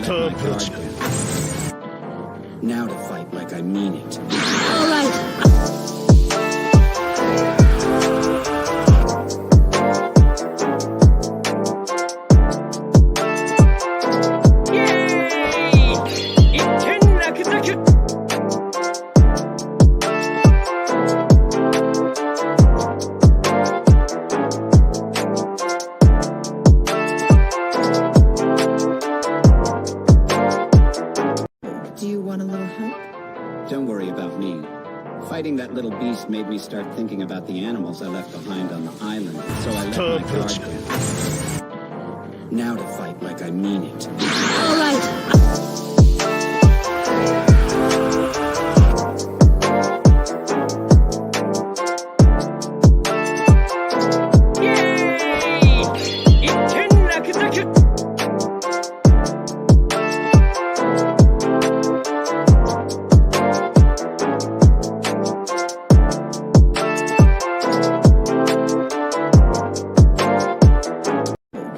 let my guard down. Now to fight like I mean it. All right. Do you want a little help? Don't worry about me. Fighting that little beast made me start thinking about the animals I left behind on the island, so I let my guard down. Now to fight like I mean it. All right.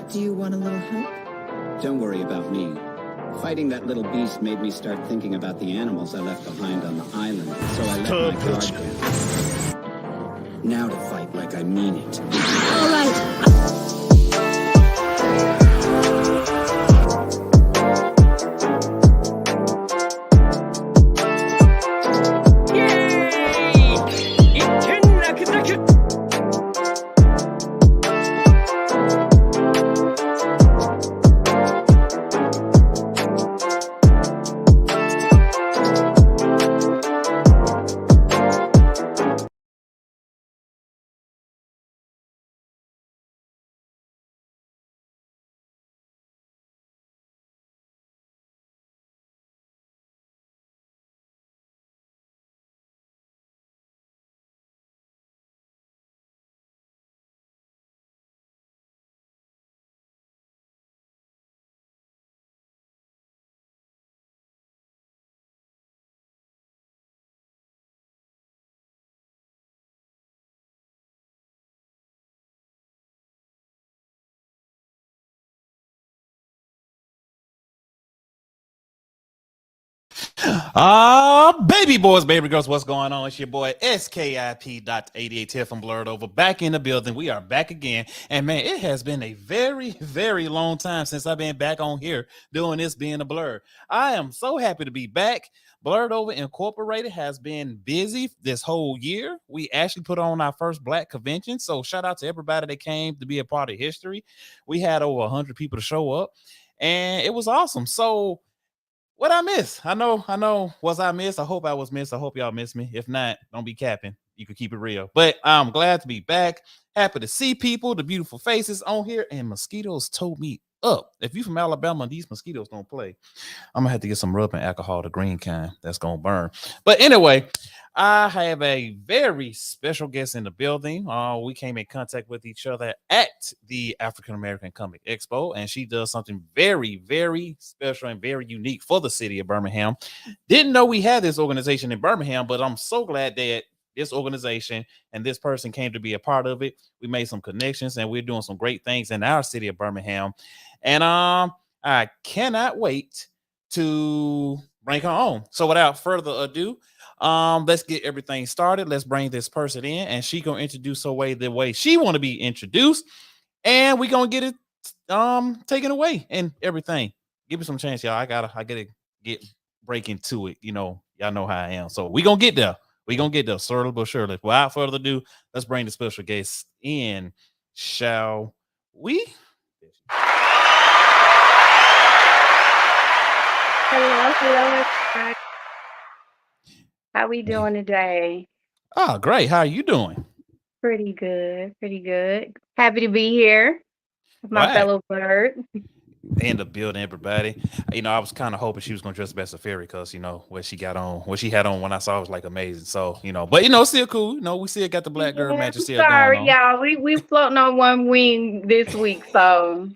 Do you want a little help? Don't worry about me. Fighting that little beast made me start thinking about the animals I left behind on the island, so I let my guard down. Now to fight like I mean it. All right. Baby boys, baby girls, what's going on? It's your boy SKIP.88 here from Blerd over, back in the building. We are back again. And man, it has been a very, very long time since I've been back on here doing this, being a Blerd. I am so happy to be back. Blerd Over Incorporated has been busy this whole year. We actually put on our first Black convention. So shout out to everybody that came to be a part of history. We had over 100 people to show up and it was awesome. So what I miss? I know. Was I missed? I hope I was missed. I hope y'all missed me. If not, don't be capping. You could keep it real. But I'm glad to be back. Happy to see people, the beautiful faces on here. And mosquitoes told me up. If you from Alabama, these mosquitoes don't play. I'm gonna have to get some rubbing alcohol, the green kind. That's gonna burn. But anyway, I have a very special guest in the building. We came in contact with each other at the African American Comic Expo, and she does something very, very special and very unique for the city of Birmingham. Didn't know we had this organization in Birmingham, but I'm so glad that this organization and this person came to be a part of it. We made some connections, and we're doing some great things in our city of Birmingham. And I cannot wait to bring her on. So without further ado, let's get everything started. Let's bring this person in, and she gonna introduce her the way she want to be introduced, and we gonna get it taken away and everything. Give me some chance, y'all. I gotta get break into it. You know, y'all know how I am. So we gonna get there. We gonna get there slowly but surely. Without further ado, let's bring the special guest in, shall we? Hello, everybody. How we doing today? Oh, great. How are you doing? Pretty good. Happy to be here with my fellow Blerd. In the building, everybody. You know, I was kind of hoping she was gonna dress up as a fairy because you know what she had on when I saw it was like amazing. So you know, but you know, still cool. You know, we still got the black girl magic still going on. Sorry, y'all. We floating on one wing this week, so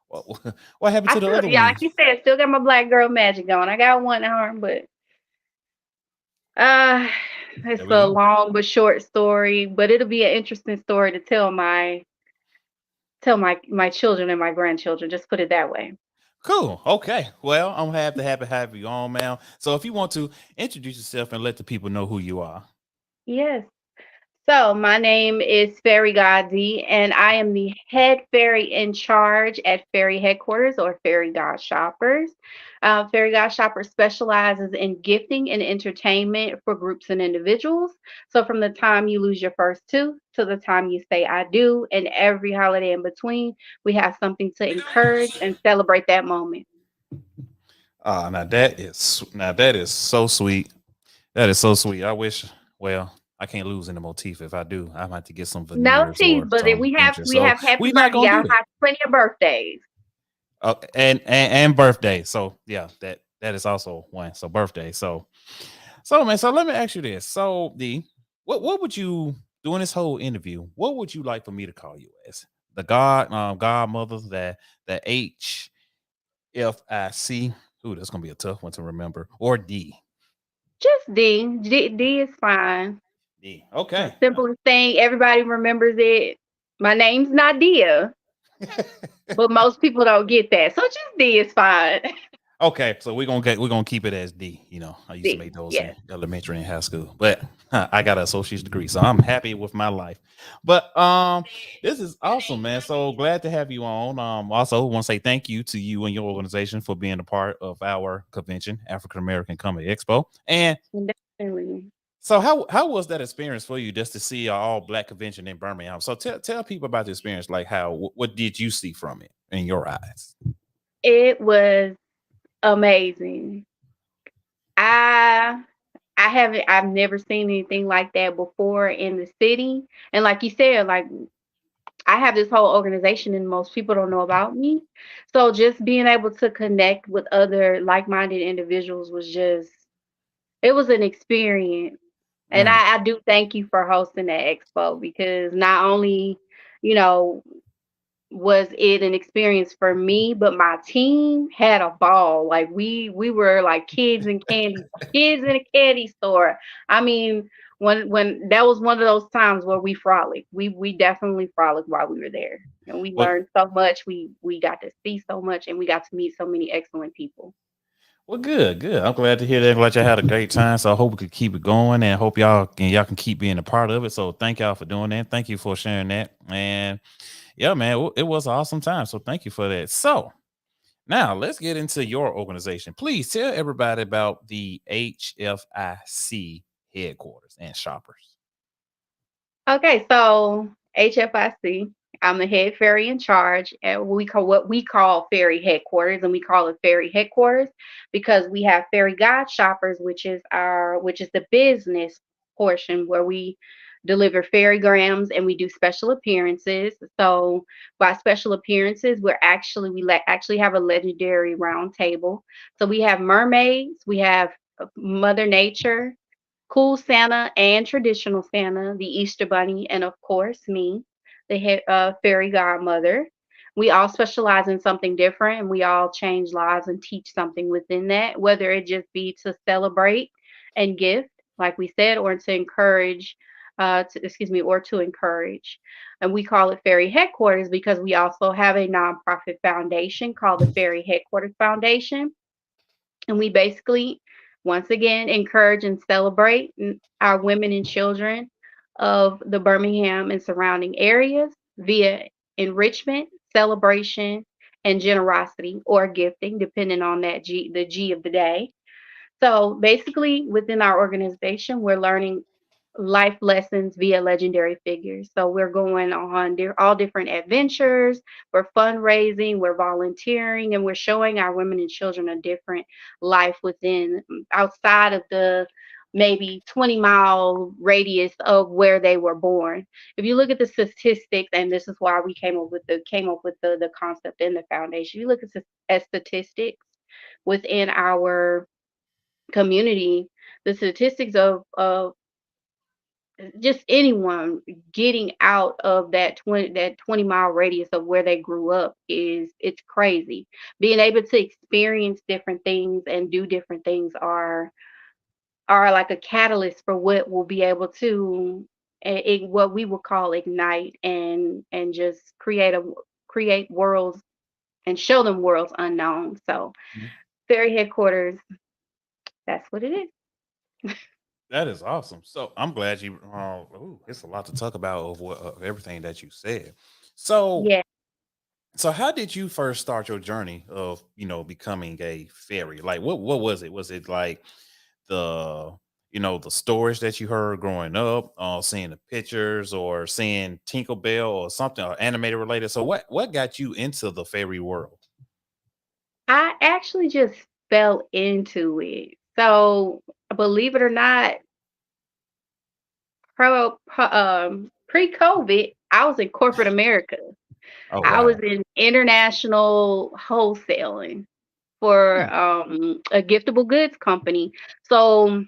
what happened to the other one? Yeah, like you said, still got my black girl magic going. I got one arm, but it's a long but short story. But it'll be an interesting story to tell my children and my grandchildren. Just put it that way. Cool. Okay. Well, I'm happy to have you on, man. So if you want to introduce yourself and let the people know who you are. Yes. So, my name is Fairy Godzi, and I am the head fairy in charge at Fairy Headquarters or Fairy God Shoppers. Fairy God Shoppers specializes in gifting and entertainment for groups and individuals. So, from the time you lose your first tooth to the time you say I do, and every holiday in between, we have something to encourage and celebrate that moment. Now that is so sweet. That is so sweet. I wish. Well, I can't lose any more teeth. If I do, I might have to get some No veneers teeth, or but some we have dentures. we So have happy we're not birthday. gonna do Y'all that. have plenty of birthdays. And birthday. So yeah, that is also one. So birthday. So man. So let me ask you this. So the what would you during this whole interview? What would you like for me to call you as? The godmother, the HFIC. Ooh, that's gonna be a tough one to remember. Or D. Just D. D is fine. D. The Okay. simplest thing, everybody remembers it. My name's Nadia, but most people don't get that. So just D is fine. Okay, so we're gonna keep it as D. I used to D. make those in Yes. elementary and high school, but I got an associate's degree, so I'm happy with my life. But this is awesome, man. So glad to have you on. Also want to say thank you to you and your organization for being a part of our convention, African American Comedy Expo. And Definitely. so how was that experience for you just to see an all black convention in Birmingham? So tell people about the experience, like what did you see from it in your eyes? It was amazing. I I've never seen anything like that before in the city. And like you said, like I have this whole organization and most people don't know about me. So just being able to connect with other like-minded individuals was just it was an experience. And Mm. I do thank you for hosting that expo because not only, you know, was it an experience for me, but my team had a ball. Like we were like kids in a candy store. I mean, when that was one of those times where we frolicked. We definitely frolicked while we were there. And we Well, learned so much. We got to see so much and we got to meet so many excellent people. Well, good, good. I'm glad to hear that. Glad y'all had a great time. So I hope we could keep it going, and hope y'all can keep being a part of it. So thank y'all for doing that. Thank you for sharing that. And yeah, man, it was an awesome time. So thank you for that. So now let's get into your organization. Please tell everybody about the HFIC headquarters and shoppers. Okay, so HFIC, I'm the head fairy in charge, and what we call fairy headquarters, and we call it fairy headquarters because we have fairy god shoppers, which is the business portion where we deliver fairy grams and we do special appearances. So by special appearances, we actually have a legendary round table. So we have mermaids, we have Mother Nature, Cool Santa and Traditional Santa, the Easter Bunny, and of course me, the fairy godmother. We all specialize in something different, and we all change lives and teach something within that, whether it just be to celebrate and gift, like we said, or to encourage, or to encourage. And we call it Fairy Headquarters because we also have a nonprofit foundation called the Fairy Headquarters Foundation, and we basically, once again, encourage and celebrate our women and children of the Birmingham and surrounding areas via enrichment, celebration, and generosity or gifting, depending on the G of the day. So basically, within our organization, we're learning life lessons via legendary figures. So we're going on all different adventures, we're fundraising, we're volunteering, and we're showing our women and children a different life within outside of the maybe 20-mile radius of where they were born. If you look at the statistics, and this is why we came up with the concept in the foundation. You look at statistics within our community, the statistics of just anyone getting out of that 20-mile radius of where they grew up is it's crazy. Being able to experience different things and do different things are like a catalyst for what we'll be able to what we will call ignite and just create worlds and show them worlds unknown. So Mhm. Fairy headquarters, that's what it is. That is awesome. So I'm glad you. Ooh, it's a lot to talk about of what of everything that you said. So Yeah. so how did you first start your journey of becoming a fairy? Like what was it? Was it like the the stories that you heard growing up, seeing the pictures, or seeing Tinkerbell or something or animated related? So what got you into the fairy world? I actually just fell into it. So believe it or not, pre-COVID, I was in corporate America. Oh I was wow. in international wholesaling for Hmm. a giftable goods company. So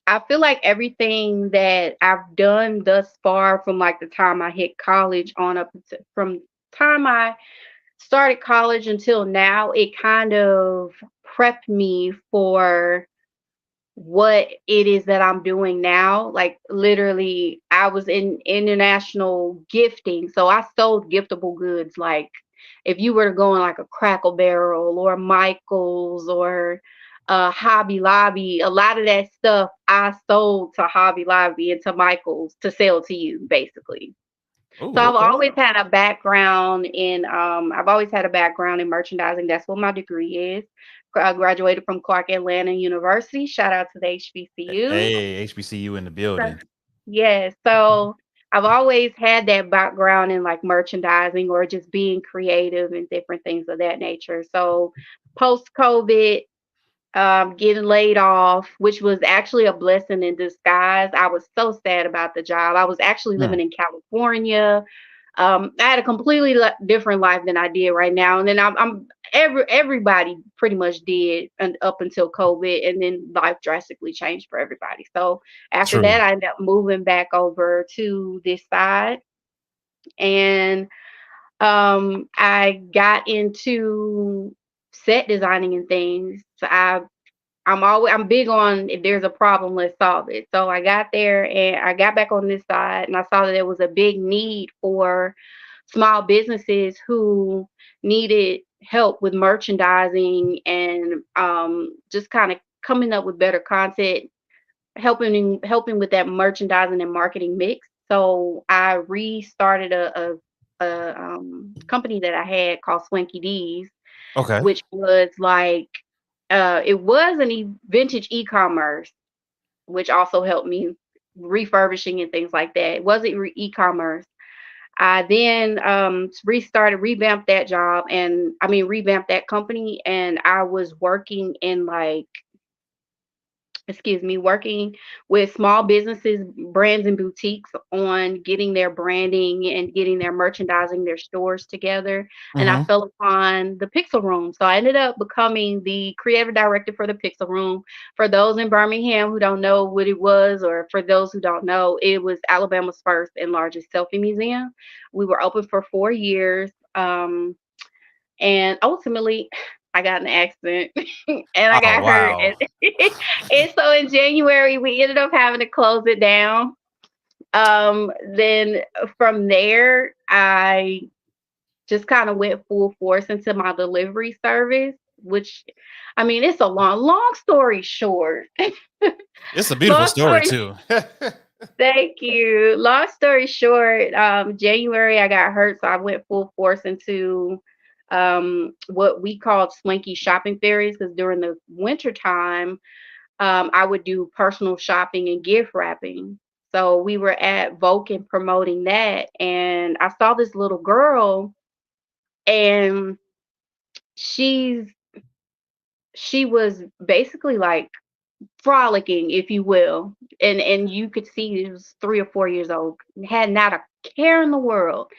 I feel like everything that I've done thus far, from like the time I hit college on up from time I started college until now, it kind of prepped me for what it is that I'm doing now. Like literally, I was in international gifting, so I sold giftable goods. Like if you were to go in like a Crackle Barrel or Michaels or Hobby Lobby, a lot of that stuff I sold to Hobby Lobby and to Michaels to sell to you, basically. So Oh, I've okay. always had a background in merchandising. That's what my degree is. I graduated from Clark Atlanta University. Shout out to the HBCU. Hey, HBCU in the So, building. yeah, so I've always had that background in like merchandising or just being creative and different things of that nature. So post COVID, getting laid off, which was actually a blessing in disguise. I was so sad about the job. I was actually Hmm. living in California. I had a completely different life than I did right now, and then everybody pretty much did, and up until COVID, and then life drastically changed for everybody. So after True. that, I ended up moving back over to this side, and I got into set designing and things. So I'm big on, if there's a problem, let's solve it. So I got there and I got back on this side and I saw that there was a big need for small businesses who needed help with merchandising and just kind of coming up with better content, helping with that merchandising and marketing mix. So I restarted a company that I had called Swanky D's, Okay. which was like it was vintage e-commerce, which also helped me refurbishing and things like that. It wasn't e-commerce. I then revamped that job, and I mean revamped that company, and I was working in like, excuse me, working with small businesses, brands, and boutiques on getting their branding and getting their merchandising, their stores together. And I Hmm. fell upon the Pixel Room. So I ended up becoming the creative director for the Pixel Room. For those in Birmingham who don't know what it was, or for those who don't know, it was Alabama's first and largest selfie museum. We were open for 4 years. And ultimately, I got in an accident and I Oh got hurt. wow. And so in January, we ended up having to close it down. Then from there, I just kind of went full force into my delivery service, which, I mean, it's a long story short. It's a beautiful long story story too. Thank you. Long story short, January I got hurt, so I went full force into what we called swanky shopping fairies, because during the winter time, I would do personal shopping and gift wrapping. So we were at Vulcan promoting that, and I saw this little girl, and she's she was basically like frolicking, if you will, and you could see it was 3 or 4 years old, had not a care in the world.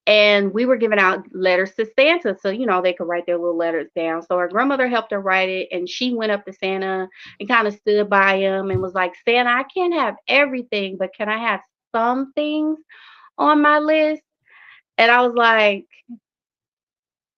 And we were giving out letters to Santa, so they could write their little letters down. So her grandmother helped her write it, and she went up to Santa and kind of stood by him and was like, "Santa, I can't have everything, but can I have some things on my list?" And I was like,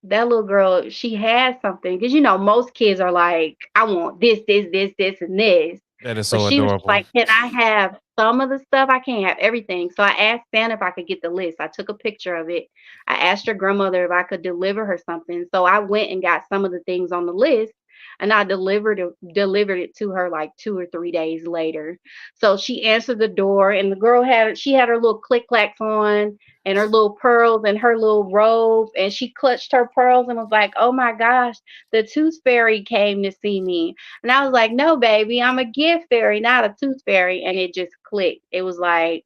that little girl, she had something, because most kids are like, "I want this, this, this, this, and this." That is But so she was just adorable. like, "Can I have some of the stuff? I can't have everything." So I asked Santa if I could get the list. I took a picture of it. I asked her grandmother if I could deliver her something. So I went and got some of the things on the list, and I delivered it to her like 2 or 3 days later. So she answered the door, and the girl had her little click clacks on and her little pearls and her little robe, and she clutched her pearls and was like, "Oh my gosh, the tooth fairy came to see me." And I was like, "No, baby, I'm a gift fairy, not a tooth fairy." And it just clicked. It was like,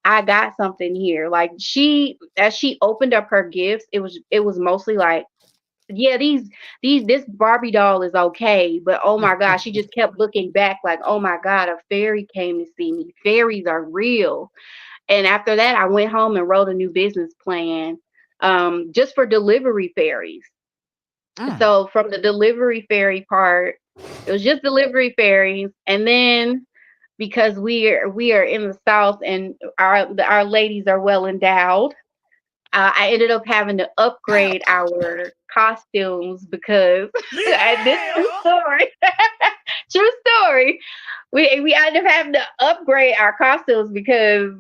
I got something here. Like as she opened up her gifts, it was mostly like, yeah, this Barbie doll is okay, but oh my gosh, she just kept looking back like, oh my God, a fairy came to see me. Fairies are real. And after that, I went home and wrote a new business plan, just for delivery fairies. Mm. So from the delivery fairy part, it was just delivery fairies, and then because we are in the South and our ladies are well endowed, I ended up having to upgrade our costumes because this true Yeah. story, true story. We ended up having to upgrade our costumes because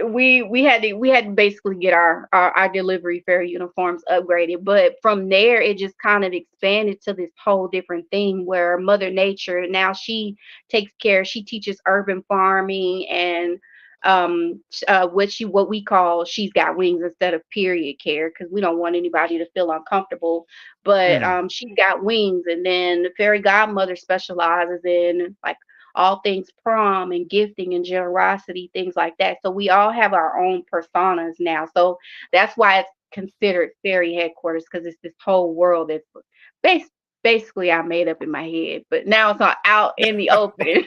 we had to basically get our delivery fair uniforms upgraded. But from there, it just kind of expanded to this whole different thing where Mother Nature now she teaches urban farming and what we call she's got wings instead of period care because we don't want anybody to feel uncomfortable. But Mm. she's got wings, and then the fairy godmother specializes in like all things prom and gifting and generosity, things like that. So we all have our own personas now. So that's why it's considered fairy headquarters because it's this whole world that's bas- basically I made up in my head, but now it's all out in the open.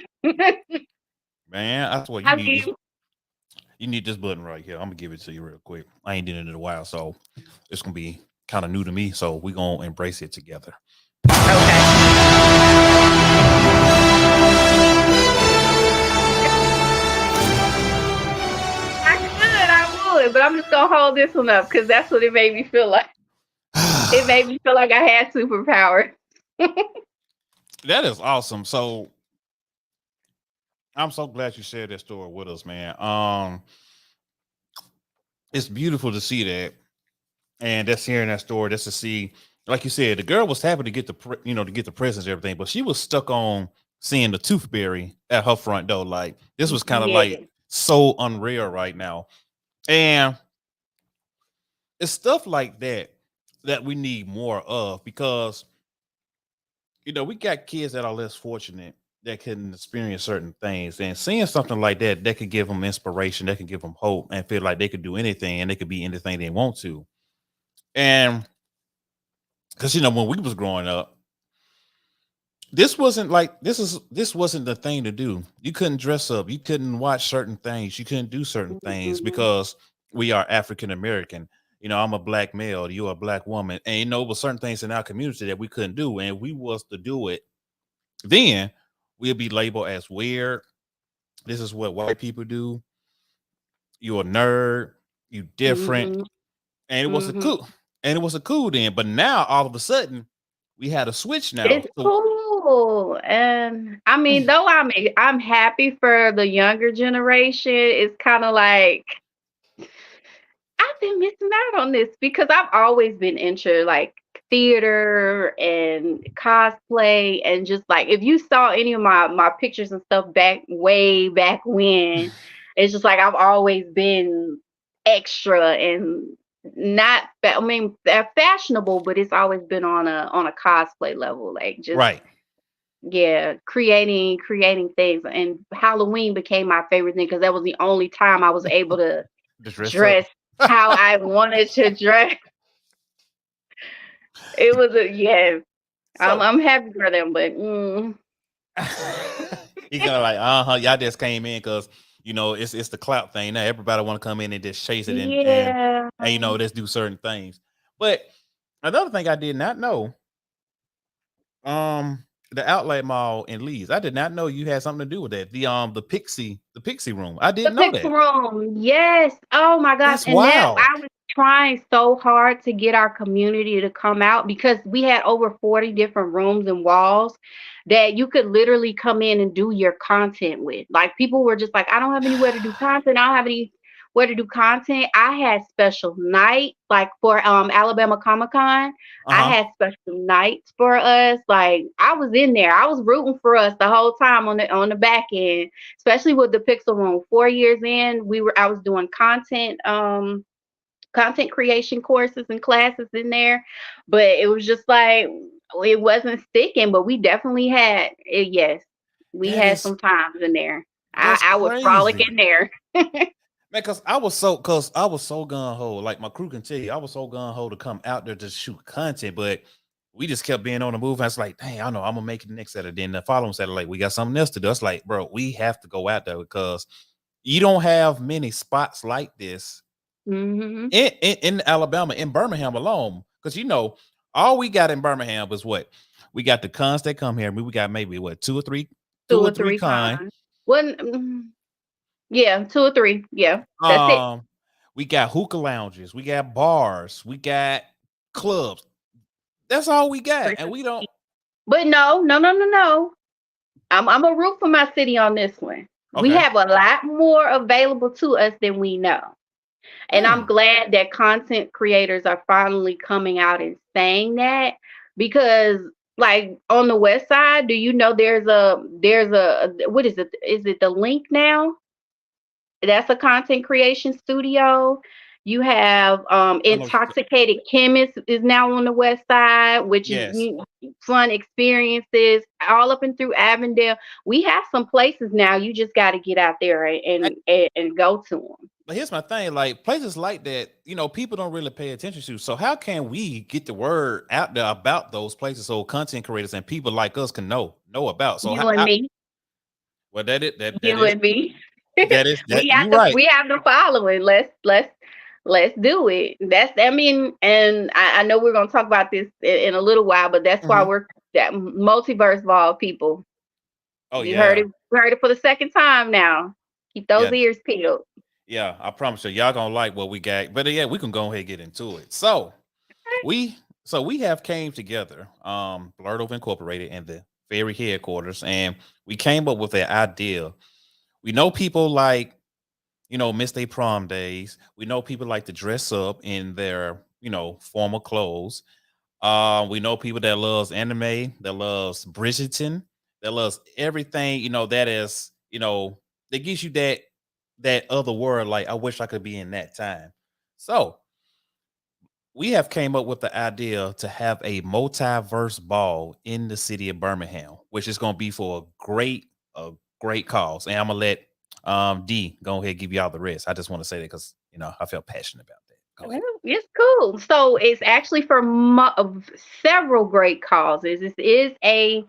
Man, I swear I mean, you need this button right here. I'm gonna give it to you real quick. I ain't did it in a while, so it's gonna be kind of new to me. So we're gonna embrace it together. okay. I would, but I'm just gonna hold this one up because that's what it made me feel like. It made me feel like I had superpowers. That is awesome. So I'm so glad you shared that story with us, man. It's beautiful to see that, and just hearing that story, just to see, like you said, the girl was happy to get to get the presents and everything, but she was stuck on seeing the tooth fairy at her front door. Like this was kind of like Yeah. so unreal right now, and it's stuff like that that we need more of because we got kids that are less fortunate that can experience certain things, and seeing something like that could give them inspiration, that can give them hope, and feel like they could do anything and they could be anything they want to. And because when we was growing up, this wasn't the thing to do. You couldn't dress up, you couldn't watch certain things, you couldn't do certain things Mhm. because we are African American. I'm a black male, you're a black woman, and it was certain things in our community that we couldn't do, and we was to do it, then we'll be labeled as weird. This is what white people do. You're a nerd. You different, Mhm. and it was a Mhm. cool, then. But now all of a sudden, we had a switch now. It's So cool, and I mean, though I'm happy for the younger generation. It's kind of like I've been missing out on this because I've always been into like theater and cosplay and just like if you saw any of my pictures and stuff back way back when, it's just like I've always been extra and not I mean they're fashionable, but it's always been on a cosplay level, like just right, yeah, creating things. And Halloween became my favorite thing because that was the only time I was able to to dress up. dress how I wanted to dress. It was a yes. I'm So I'm happy for them, but he kind of like, y'all just came in because it's the clout thing. Now everybody want to come in and just chase it yeah. and let's do certain things. But another thing I did not know, the outlet mall in Leeds. I did not know you had something to do with that. The Pixie room. I The didn't know pixel that. room. Yes. Oh my gosh. That's And that wild. trying so hard to get our community to come out because we had over 40 different rooms and walls that you could literally come in and do your content with. Like people were just like, I don't have anywhere to do content. I don't have anywhere to do content. I had special night like for Alabama Comic Con. I Uh-huh. had special nights for us. Like I was in there. I was rooting for us the whole time on the back end, especially with the Pixel Room. 4 years in, I was doing content creation courses and classes in there, but it was just like it wasn't sticking. But we definitely had it. Yes, we That had is some times in there. that's I would frolic crazy. in there. Man, cause I was so gun ho. Like my crew can tell you, I was so gun ho to come out there to shoot content, but we just kept being on the move. I was like, dang, I know I'm gonna make it next Saturday. Then the following Saturday, like we got something else to do. It's like, bro, we have to go out there because you don't have many spots like this Hmm. in Alabama, in Birmingham alone. Because all we got in Birmingham was what we got the cons that come here. We got maybe what two Two or or three three con. cons. One, yeah, two or three. Yeah, that's it. Um, we got hookah lounges, we got bars, we got clubs. That's all we got, and we don't. But no, no, no, no, no. I'm a root for my city on this one. We Okay. have a lot more available to us than we know. And I'm Mm. glad that content creators are finally coming out and saying that because like on the west side, do you know there's a what is it? Is it the link now? That's a content creation studio. You have I know what you. Intoxicated Chemist is now on the west side, which is Yes, fun experiences all up and through Avondale. We have some places now. You just got to get out there and go to them. but here's my thing: like places like that, people don't really pay attention to. So how can we get the word out there about those places so content creators and people like us can know about? So You and me. well, that it that You is and me. that is that we have you to right. we have to follow it. Let's do it. That's I mean, and I know we're gonna talk about this in a little while, but that's why Hmm. we're that multiverse of all people. Oh You heard yeah, it, heard it for the second time now. Keep those yeah, ears peeled. yeah. I promise you, y'all gonna like what we got. But yeah, we can go ahead and get into it. We we have came together, Blerd Over Incorporated and the Ferry headquarters, and we came up with an idea. We know people like miss their prom days. We know people like to dress up in their formal clothes. We know people that loves anime, that loves Bridgerton, that loves everything that is that gives you that other world. Like I wish I could be in that time. So we have came up with the idea to have a multiverse ball in the city of Birmingham, which is going to be for a great cause. And I'm gonna let D go ahead and give y'all the rest. I just want to say that because I felt passionate about that. Go Well, ahead. it's cool. So it's actually for of several great causes. This is a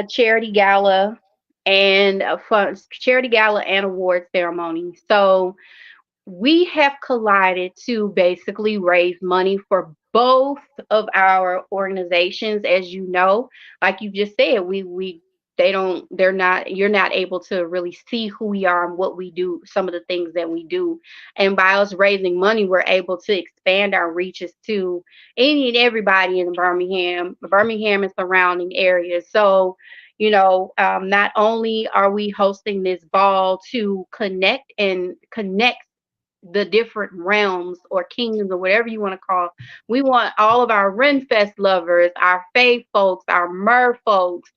charity gala and a fun charity gala and award ceremony. So we have collided to basically raise money for both of our organizations. As you know, like you just said, we they don't they're not you're not able to really see who we are and what we do, some of the things that we do. And by us raising money, we're able to expand our reaches to any and everybody in Birmingham and surrounding areas. So not only are we hosting this ball to connect the different realms or kingdoms or whatever you want to call. We want all of our Renfest lovers, our Fae folks, our Mer folks,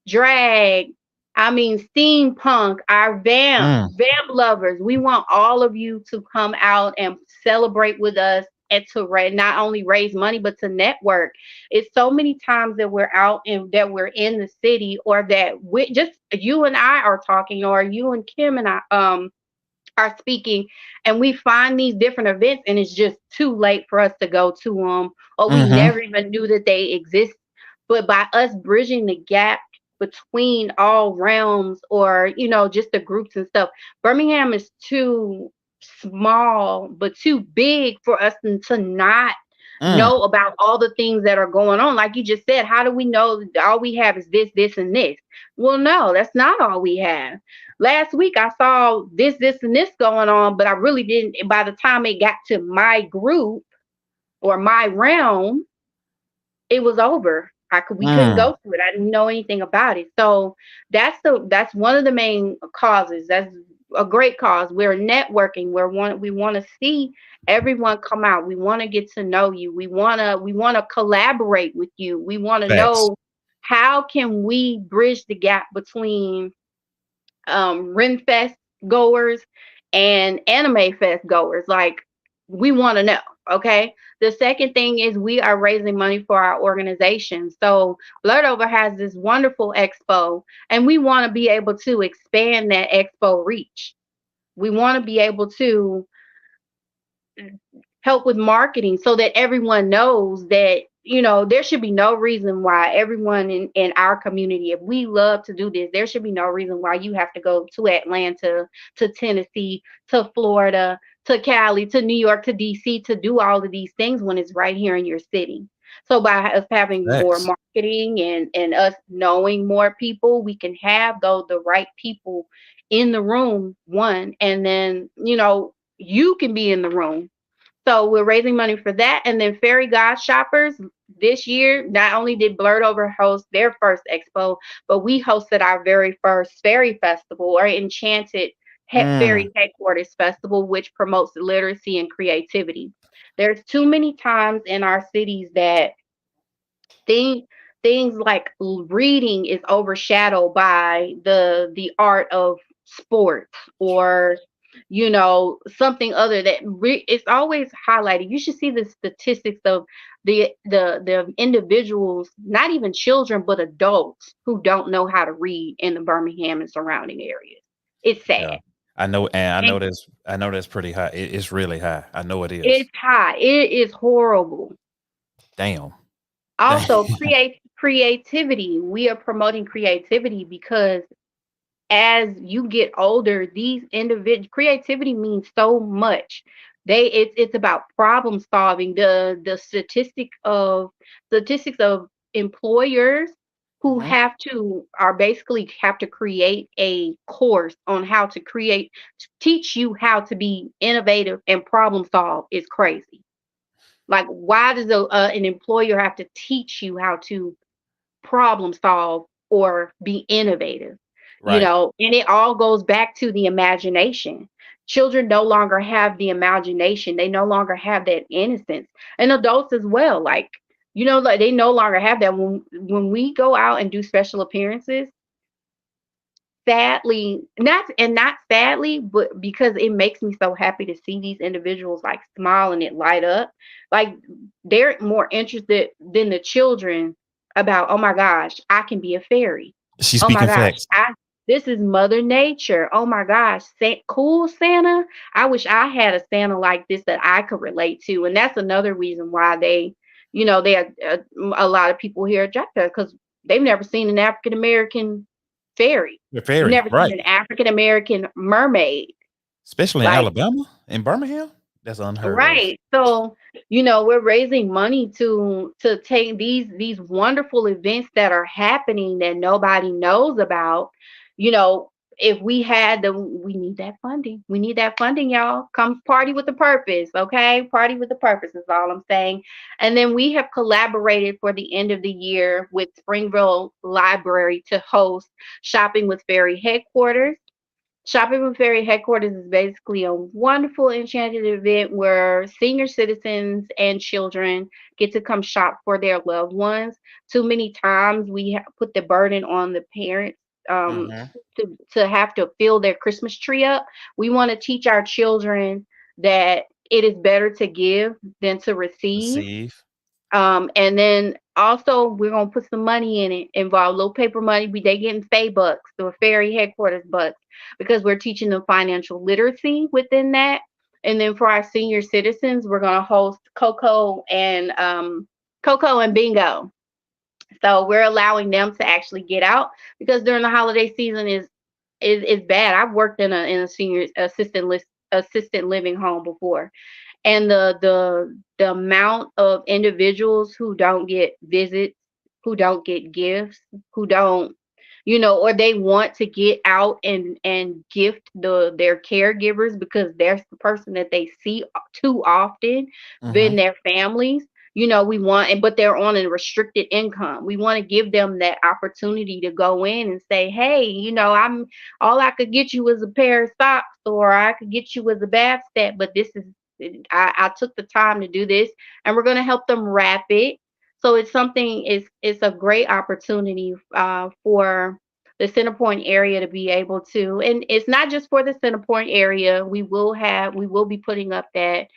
drag, I mean steampunk, our Mm. vamp lovers. We want all of you to come out and celebrate with us and to not only raise money but to network. It's so many times that we're out and that we're in the city or that we just you and I are talking or you and Kim and I are speaking and we find these different events and it's just too late for us to go to them or we Mm-hmm. never even knew that they exist, but by us bridging the gap between all realms or just the groups and stuff, Birmingham is too small but too big for us to not know about all the things that are going on. Like you just said, how do we know all we have is this, this, and this? Well, no, that's not all we have. Last week I saw this, and this going on, but I really didn't. By the time it got to my group or my realm, it was over. We couldn't go through it. I didn't know anything about it. So that's one of the main causes. That's a great cause. We're networking. We want to see everyone come out. We want to get to know you. We want to collaborate with you. We want to Facts. know how can we bridge the gap between Renfest goers and Anime Fest goers. Like, we want to know. Okay. The second thing is we are raising money for our organization. So Blerd Over has this wonderful expo, and we want to be able to expand that expo reach. We want to be able to help with marketing so that everyone knows that, there should be no reason why everyone in our community, if we love to do this, there should be no reason why you have to go to Atlanta, to Tennessee, to Florida, to Cali, to New York, to DC to do all of these things when it's right here in your city. So by us having more Facts. marketing and us knowing more people, we can have the right people in the room, one, and then, you can be in the room. So we're raising money for that. And then Fairy God Shoppers, this year, not only did Blerd Over host their first expo, but we hosted our very first Fairy Festival, or Enchanted Fairy Headquarters Festival, which promotes literacy and creativity. There's too many times in our cities that things like reading is overshadowed by the art of sports, or something other that it's always highlighted. You should see the statistics of the individuals, not even children but adults, who don't know how to read in the Birmingham and surrounding areas. It's sad. Yeah. I know, and And I know that's pretty high. It's really high. I know it is. it's high. It is horrible. Damn. Also, creativity. We are promoting creativity because as you get older, these individual creativity means so much. It's about problem solving. The statistics of employers who basically have to create a course on how to teach you how to be innovative and problem solve is crazy. Like, why does an employer have to teach you how to problem solve or be innovative? Right. And it all goes back to the imagination. Children no longer have the imagination. They no longer have that innocence. And adults as well. Like, like they no longer have that. When we go out and do special appearances, sadly, not sadly, but because it makes me so happy to see these individuals like smile and it light up. Like, they're more interested than the children about, oh my gosh, I can be a fairy. She's Oh my speaking gosh, facts. this is Mother Nature. Oh my gosh, cool Santa. I wish I had a Santa like this that I could relate to. And that's another reason why they are a lot of people here at Jakarta, because they've never seen an African American fairy. The They've fairy, never right? seen an African American mermaid. Especially in Like, Alabama, in Birmingham, that's unheard of. right. So, we're raising money to take these wonderful events that are happening that nobody knows about. If we we need that funding. We need that funding, y'all. Come party with a purpose, okay? Party with a purpose is all I'm saying. And then we have collaborated for the end of the year with Springville Library to host Shopping with Fairy Headquarters. Shopping with Fairy Headquarters is basically a wonderful, enchanted event where senior citizens and children get to come shop for their loved ones. Too many times we put the burden on the parents Mm-hmm. to have to fill their Christmas tree up. We want to teach our children that it is better to give than to receive. Receive. And then also we're gonna put some money in it, involve little paper money. They getting Fay bucks or Fairy Headquarters bucks, because we're teaching them financial literacy within that. And then for our senior citizens, we're gonna host Coco and Bingo. So we're allowing them to actually get out, because during the holiday season is bad. I've worked in a senior assistant living home before, and the amount of individuals who don't get visits, who don't get gifts, who don't, or they want to get out and gift their caregivers because that's the person that they see too often, Hmm. than their families. We want, but they're on a restricted income. We want to give them that opportunity to go in and say, hey, I'm all I could get you was a pair of socks, or I could get you was a bath set, but this is, I took the time to do this, and we're going to help them wrap it. So it's something, it's a great opportunity for the Centerpoint area to be able to, and it's not just for the Centerpoint area. We will be putting up a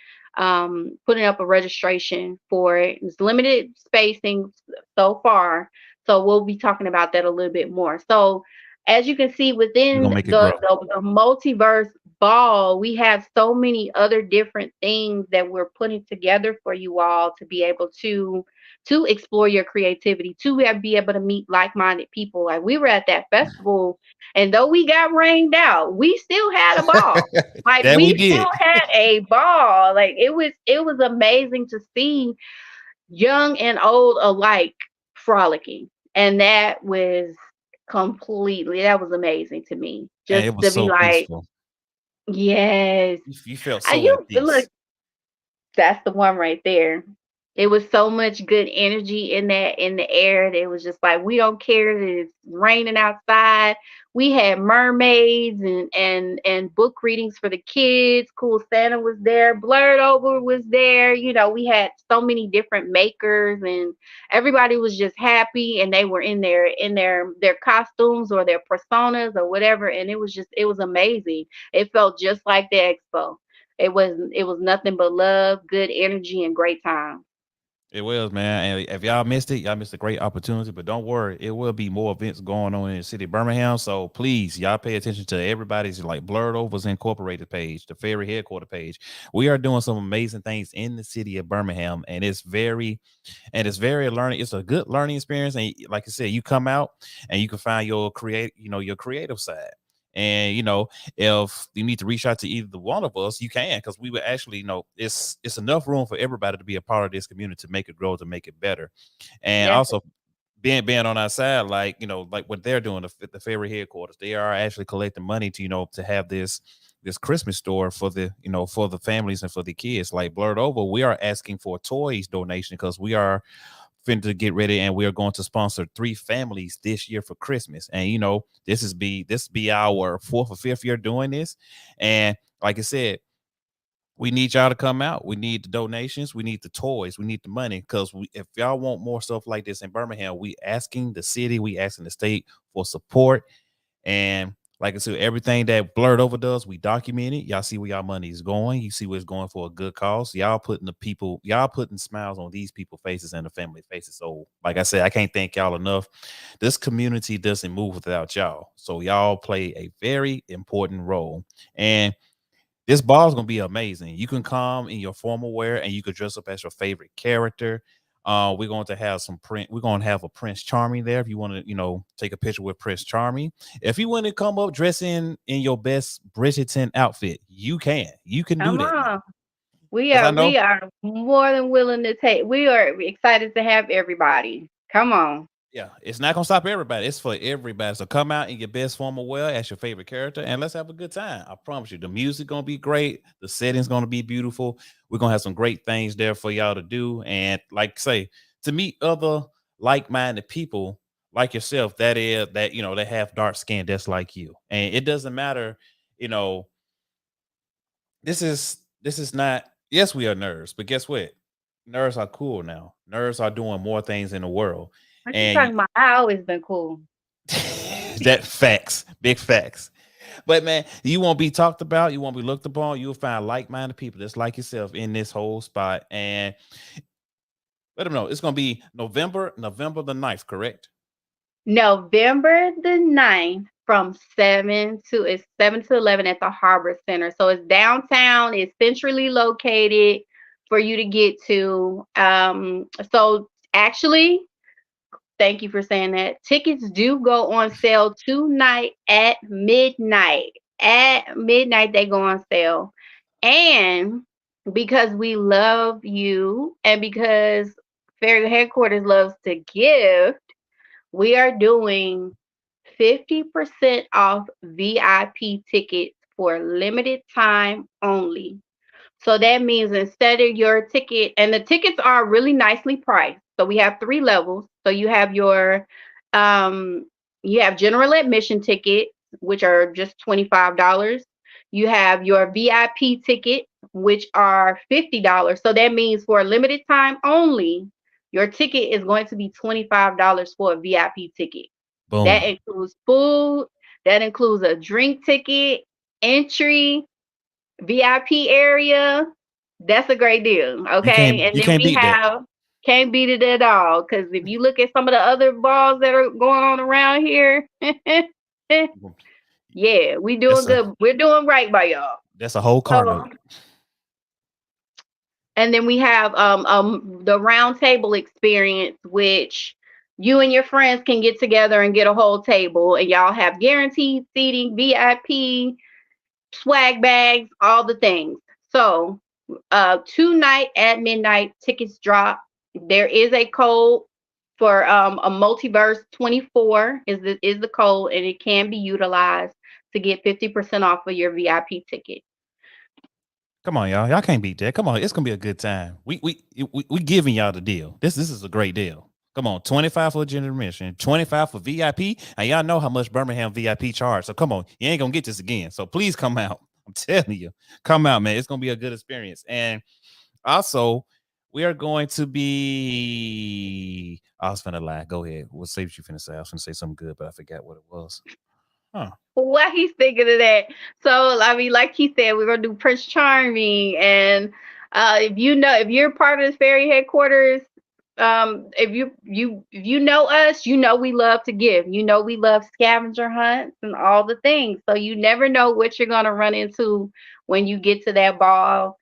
registration for it. It's limited spacing so far, so we'll be talking about that a little bit more. So as you can see We're gonna within make it the, grow. the multiverse ball, we have so many other different things that we're putting together for you all to be able to explore your creativity, to be able to meet like-minded people. Like, we were at that festival, and though we got rained out, we still had a ball. Like, That we we still did. had a ball. Like, it was amazing to see young and old alike frolicking. And that was amazing to me. And Just it was to be so like, peaceful. yes. You felt I so you at look, peace. that's the one right there. It was so much good energy in the air. That it was just like, we don't care that it's raining outside. We had mermaids and book readings for the kids. Cool Santa was there. Blerd Over was there. We had so many different makers, and everybody was just happy, and they were in their costumes or their personas or whatever, and it was amazing. It felt just like the expo. It was nothing but love, good energy, and great time. It was, man. And if y'all missed it, y'all missed a great opportunity. But don't worry, it will be more events going on in the city of Birmingham. So please, y'all pay attention to everybody's like Blurred Overs Incorporated page, the Ferry headquarter page. We are doing some amazing things in the city of Birmingham, and it's very learning. It's a good learning experience. And like I said, you come out and you can find your creative side. And if you need to reach out to either the one of us, you can, because we would actually, it's enough room for everybody to be a part of this community to make it grow, to make it better. And Yes, also being on our side, like like what they're doing, the ferry headquarters, they are actually collecting money to to have this Christmas store for the families and for the kids. Like Blurred Over, we are asking for toys donation because we are finna get ready and we are going to sponsor 3 families this year for Christmas. And this be our 4th or 5th year doing this. And like I said, we need y'all to come out. We need the donations. We need the toys. We need the money. Because if y'all want more stuff like this in Birmingham, we asking the city, we asking the state for support. And like I said, everything that Blurred Over does, we document it. Y'all see where y'all money is going. You see where it's going for a good cause. Y'all putting smiles on these people faces and the family faces. So, like I said, I can't thank y'all enough. This community doesn't move without y'all. So y'all play a very important role. And this ball is gonna be amazing. You can come in your formal wear and you could dress up as your favorite character. We're going to have some print. We're going to have a Prince Charming there. If you want to, take a picture with Prince Charming. If you want to come up dressing in your best Bridgerton outfit, you can. You can do come that now. on. We Cause I are know we are more than willing to take. We are excited to have everybody. Come on. Yeah, it's not gonna stop everybody. It's for everybody. So come out in your best form of wear as your favorite character, and let's have a good time. I promise you, the music gonna be great. The setting's gonna be beautiful. We're gonna have some great things there for y'all to do, and like say to meet other like-minded people like yourself. That have dark skin, that's like you, and it doesn't matter. You know, this is not. Yes, we are nerds, but guess what? Nerds are cool now. Nerds are doing more things in the world, What you and talking about? I always been cool. that facts, big facts. But man, you won't be talked about, you won't be looked upon. You'll find like-minded people just like yourself in this whole spot. And let them know it's gonna be November the 9th, correct? November the 9th from 7 to 11 at the Harbor Center. So it's downtown, it's centrally located for you to get to. So actually, thank you for saying that. Tickets do go on sale tonight at midnight. At midnight, they go on sale. And because we love you and because Fairy Headquarters loves to give, we are doing 50% off VIP tickets for limited time only. So that means instead of your ticket, and the tickets are really nicely priced. So we have three levels. So um, you have general admission tickets, which are just $25. You have your VIP ticket, which are $50. So that means for a limited time only, your ticket is going to be $25 for a VIP ticket. That Boom. includes food, that includes a drink ticket, entry, VIP area. That's a great deal. You Okay. can't And you then can't we beat that. have can't beat it at all. Because if you look at some of the other balls that are going on around here, yeah, we doing That's a good. We're doing right by y'all. that's a whole car So note. and then we have the round table experience, which you and your friends can get together and get a whole table and y'all have guaranteed seating, VIP, swag bags, all the things. So, tonight at midnight, tickets drop. There is a code for a multiverse 24 is the code, and it can be utilized to get 50% off of your VIP ticket. Come on, y'all. Y'all can't beat that. Come on, it's gonna be a good time. We giving y'all the deal. This is a great deal. Come on, 25 for general admission, 25 for VIP, and y'all know how much Birmingham VIP charge. So come on, you ain't gonna get this again. So please come out. I'm telling you, come out, man. It's gonna be a good experience. And also, we are going to be. I was finna lie. Go ahead. We'll see what you finna say. I was finna say something good, but I forgot what it was. Huh. Why he's thinking of that? So I mean, like he said, we're gonna do Prince Charming, and if you're part of the Fairy Headquarters, if you know us, you know we love to give. You know we love scavenger hunts and all the things. So you never know what you're gonna run into when you get to that ball.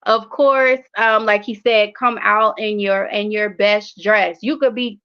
Of course, like he said, come out in your best dress. You could be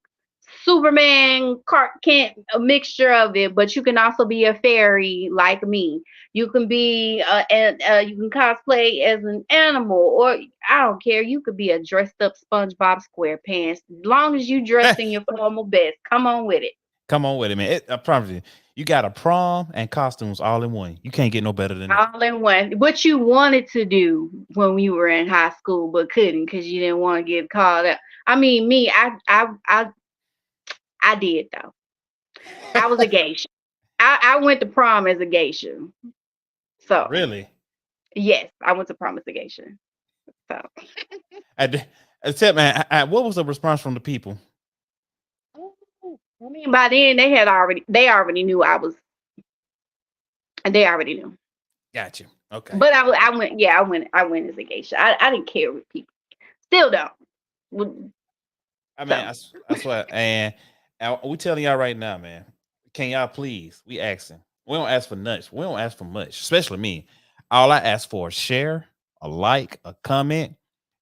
Superman, Clark Kent, a mixture of it, but you can also be a fairy like me. You can be and you can cosplay as an animal, or I don't care. You could be a dressed up SpongeBob SquarePants, as long as you dressed in your formal best. Come on with it. Come on with it, man. I promise you, you got a prom and costumes all in one. You can't get no better than that. All in one. What you wanted to do when you were in high school but couldn't because you didn't want to get called up. I mean, me, I did though. I was a geisha. I went to prom as a geisha. So Really? yes, I went to prom as a geisha. So Except, man, what was the response from the people? I mean, by then they already knew I was. They already knew. Got you. Okay. But I went as a geisha. I didn't care what people. Still don't. I mean, So I swear, and we telling y'all right now, man. Can y'all please? We asking. We don't ask for nuts. We don't ask for much, especially me. All I ask for is share, a like, a comment.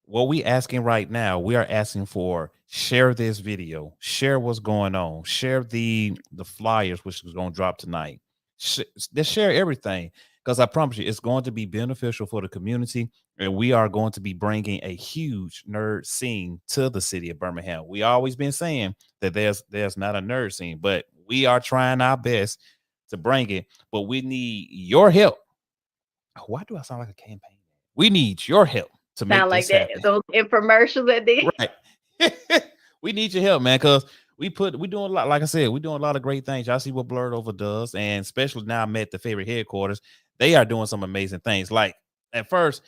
What we asking right now, we are asking for share this video, share what's going on, share the flyers which is going to drop tonight. Just share everything because I promise you, it's going to be beneficial for the community, and we are going to be bringing a huge nerd scene to the city of Birmingham. We always been saying that there's not a nerd scene, but we are trying our best to bring it. But we need your help. Why do I sound like a campaign? We need your help to make sound like this that. happen. Those infomercials that they. Right. We need your help, man, because we doing a lot. Like I said, we doing a lot of great things. Y'all see what Blerd over does, and especially now I'm at the favorite headquarters. They are doing some amazing things. Like at first,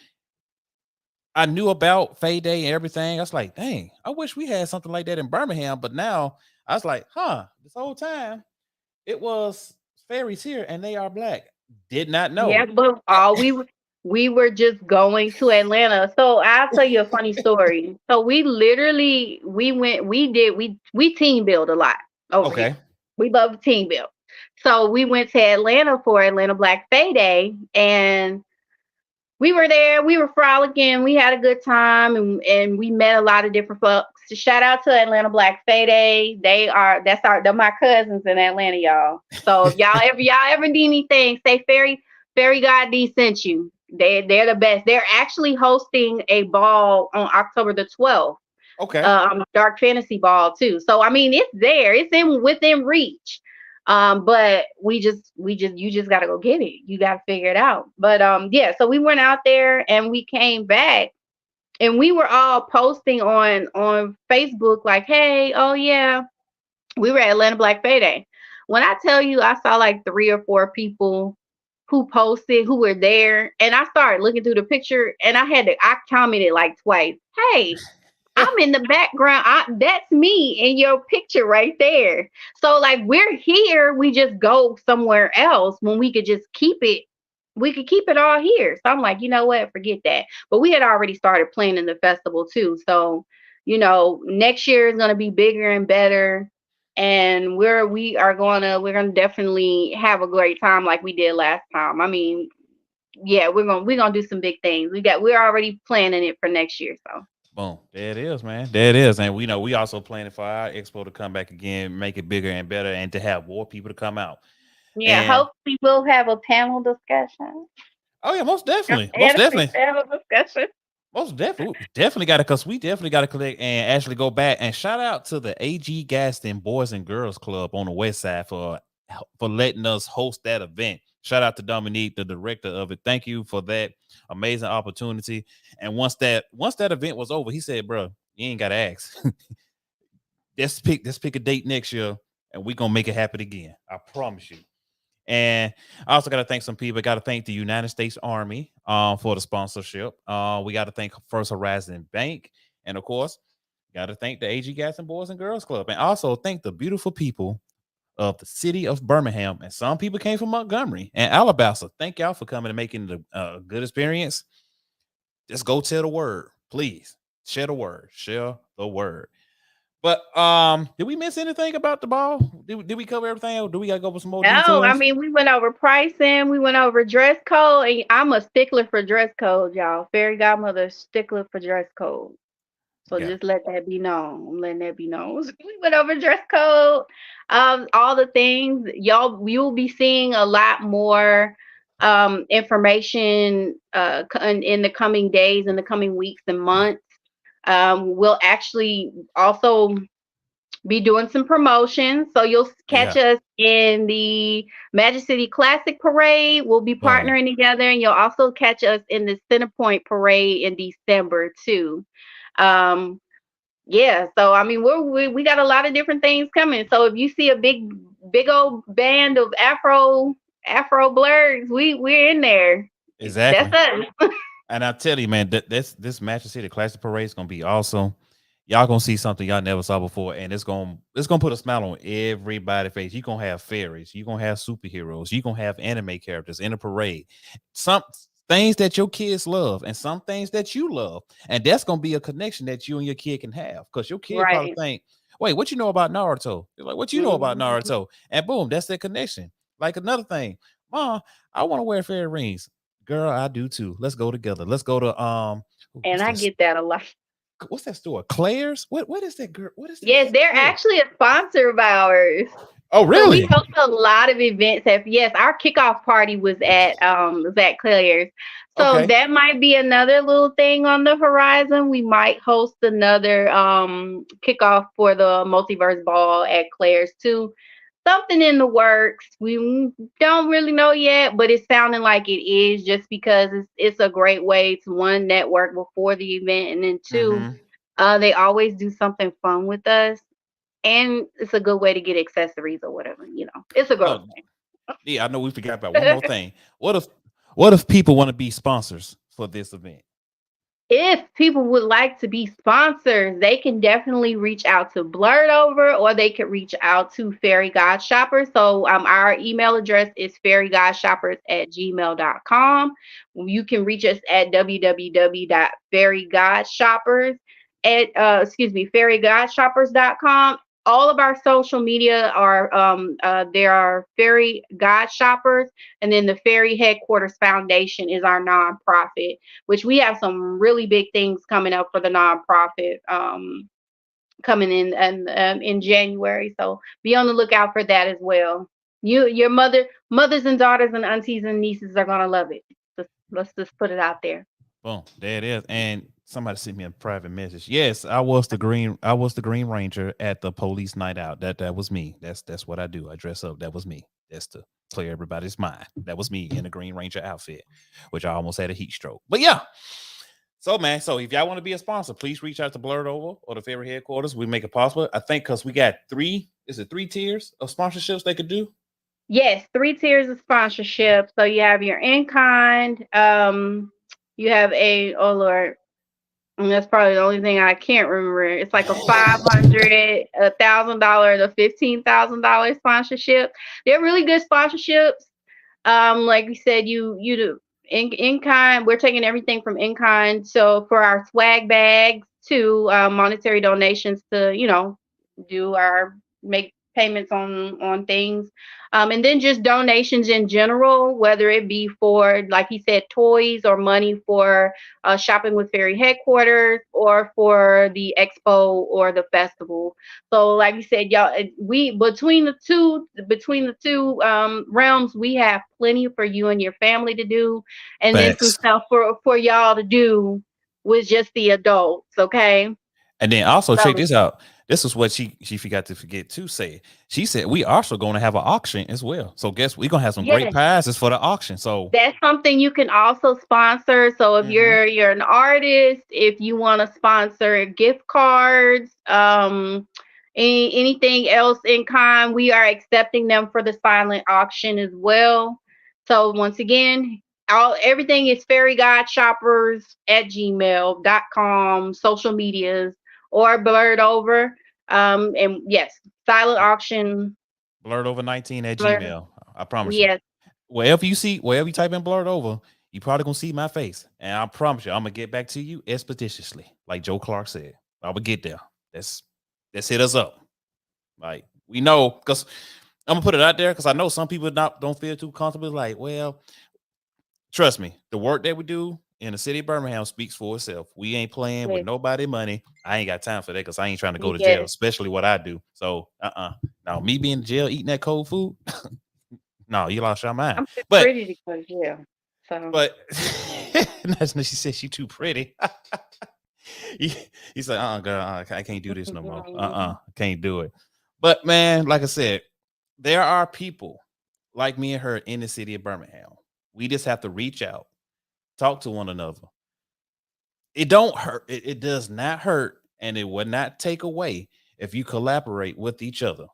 I knew about Fay Day and everything. I was like, dang, I wish we had something like that in Birmingham. But now I was like, this whole time it was fairies here and they are black. Did not Yeah, know. but all we were just going to Atlanta. So I'll tell you a funny story. So we team build a lot over here. Okay. We love to team build. So we went to Atlanta for Atlanta Black Fay Day, and we were there. We were frolicking. We had a good time, and we met a lot of different folks. Shout out to Atlanta Black Fay Day. They're my cousins in Atlanta, y'all. So if y'all ever need anything, say Fairy God D sent you. They're the best. They're actually hosting a ball on October the 12th. Okay. Dark fantasy ball too. So I mean, it's there. It's in within reach. But you just gotta go get it. You gotta figure it out. But yeah. So we went out there and we came back, and we were all posting on Facebook like, hey, oh yeah, we were at Atlanta Black Payday. When I tell you, I saw like 3 or 4 people who posted, who were there, and I started looking through the picture, and I commented like twice. Hey, I'm in the background. That's me in your picture right there. So like we're here, we just go somewhere else when we could just keep it. We could keep it all here. So I'm like, you know what? Forget that. But we had already started planning the festival too. So, next year is gonna be bigger and better. And we're gonna definitely have a great time like we did last time. I mean, yeah, we're gonna do some big things. We're already planning it for next year. So Boom. There it is, man. There it is. And we know we also planning for our expo to come back again, make it bigger and better, and to have more people to come out. yeah, And hopefully we'll have a panel discussion. oh yeah, most definitely. Most And a definitely. panel discussion. Most definitely. We definitely got to, because we definitely got to collect and actually go back and shout out to the AG Gaston Boys and Girls Club on the West Side for letting us host that event. Shout out to Dominique, the director of it. Thank you for that amazing opportunity. And once that event was over, he said, "Bro, you ain't got to ask. Let's pick a date next year, and we gonna make it happen again. I promise you." And I also got to thank some people. Got to thank the United States Army for the sponsorship. We got to thank First Horizon Bank. And of course, got to thank the AG Gaston Boys and Girls Club. And also thank the beautiful people of the city of Birmingham. And some people came from Montgomery and Alabama. Thank y'all for coming and making it a good experience. Just go tell the word, please. Share the word. Share the word. But did we miss anything about the ball? Did we cover everything? Or do we gotta go with some more No, I details? mean we went over pricing, we went over dress code, and I'm a stickler for dress code, y'all. Fairy godmother stickler for dress code. So Yeah. just let that be known. I'm letting that be known. We went over dress code, all the things. Y'all, you'll be seeing a lot more information in the coming days, in the coming weeks and months. We'll actually also be doing some promotions. So you'll catch Yeah. us in the Magic City Classic Parade. We'll be Boom. partnering together, and you'll also catch us in the Centerpoint Parade in December too. Um, yeah, so I mean we got a lot of different things coming. So if you see a big old band of Afro blurs, we're in there. That's Exactly. us. And I tell you, man, this Manchester City Classic Parade is gonna be awesome. Y'all gonna see something y'all never saw before, and it's gonna put a smile on everybody's face. You gonna have fairies, you gonna have superheroes, you gonna have anime characters in the parade. Some things that your kids love, and some things that you love, and that's gonna be a connection that you and your kid can have. Because your kid probably Right. think, "Wait, what you know about Naruto?" They're like, "What you know about Mhm. Naruto?" And boom, that's their connection. Like another thing, Mom, I want to wear fairy rings. Girl, I do too. Let's go together. Let's go to And what's I that? get that a lot. What's that store? Claire's? What is that girl? What is that Yes, they're store? actually a sponsor of ours. Oh, So we really? host a lot of events. Yes, our kickoff party was at Claire's. So Okay. that might be another little thing on the horizon. We might host another kickoff for the multiverse ball at Claire's too. Something in the works. We don't really know yet, but it's sounding like it is, just because it's a great way to, one, network before the event, and then two, Mm-hmm. they always do something fun with us, and it's a good way to get accessories or whatever. It's a growth Oh, thing. yeah, I know we forgot about one more thing. What if people want to be sponsors for this event? If people would like to be sponsors, they can definitely reach out to Blerd over, or they could reach out to Fairy God Shoppers. So our email address is fairygodshoppers@gmail.com. You can reach us at www.fairygodshoppers fairygodshoppers.com. All of our social media are there are Fairy God Shoppers, and then the Fairy Headquarters Foundation is our nonprofit, which we have some really big things coming up for the nonprofit coming in and in January. So be on the lookout for that as well. Your mothers and daughters and aunties and nieces are gonna love it. Let's just put it out there. Boom, there it is. And somebody sent me a private message. Yes, I was the Green Ranger at the police night out. That was me. That's what I do. I dress up. That was me. That's to clear everybody's mind. That was me in the Green Ranger outfit, which I almost had a heat stroke. But yeah. So man, so if y'all want to be a sponsor, please reach out to Blerd Over or the Fairy Headquarters. We make it possible. I think because we got three tiers of sponsorships they could do? Yes, 3 tiers of sponsorship. So you have your in kind. You have a oh Lord, and that's probably the only thing I can't remember. It's like a $500, $1,000, a $15,000 sponsorship. They're really good sponsorships. Like we said, you do in kind. We're taking everything from in kind. So for our swag bags to monetary donations to do our make payments on things, and then just donations in general, whether it be for, like he said, toys or money for shopping with Fairy Headquarters or for the expo or the festival. So, like you said, y'all, we between the two realms, we have plenty for you and your family to do, and then some Facts. stuff for y'all to do with just the adults. Okay, And then also check so this out. This is what she forgot to forget to say. She said we also going to have an auction as well. So guess we're gonna have some great yes, prizes for the auction. So that's something you can also sponsor. So if mhm. you're an artist, if you want to sponsor gift cards, anything else in kind, we are accepting them for the silent auction as well. So once again, everything is fairygodchoppers@gmail.com, social medias, or blurred over. And yes, silent auction. Blerd over 19 at Blurred. Gmail. I promise you. Yes. Wherever you type in Blerd over, you probably gonna see my face. And I promise you, I'm gonna get back to you expeditiously. Like Joe Clark said. I will get there. That's hit us up. Like we know because I'm gonna put it out there because I know some people don't feel too comfortable. Like, well, trust me, the work that we do in the city of Birmingham speaks for itself. We ain't playing with Yes. nobody money. I ain't got time for that because I ain't trying to go to jail, Yes. especially what I do. So, now me being in jail eating that cold food, no, you lost your mind. I'm too But pretty to go to jail. So but she said she too pretty. he, he's like, girl, I can't do this no more. I can't do it. But man, like I said, there are people like me and her in the city of Birmingham. We just have to reach out, talk to one another. It don't hurt. It does not hurt, and it would not take away if you collaborate with each other.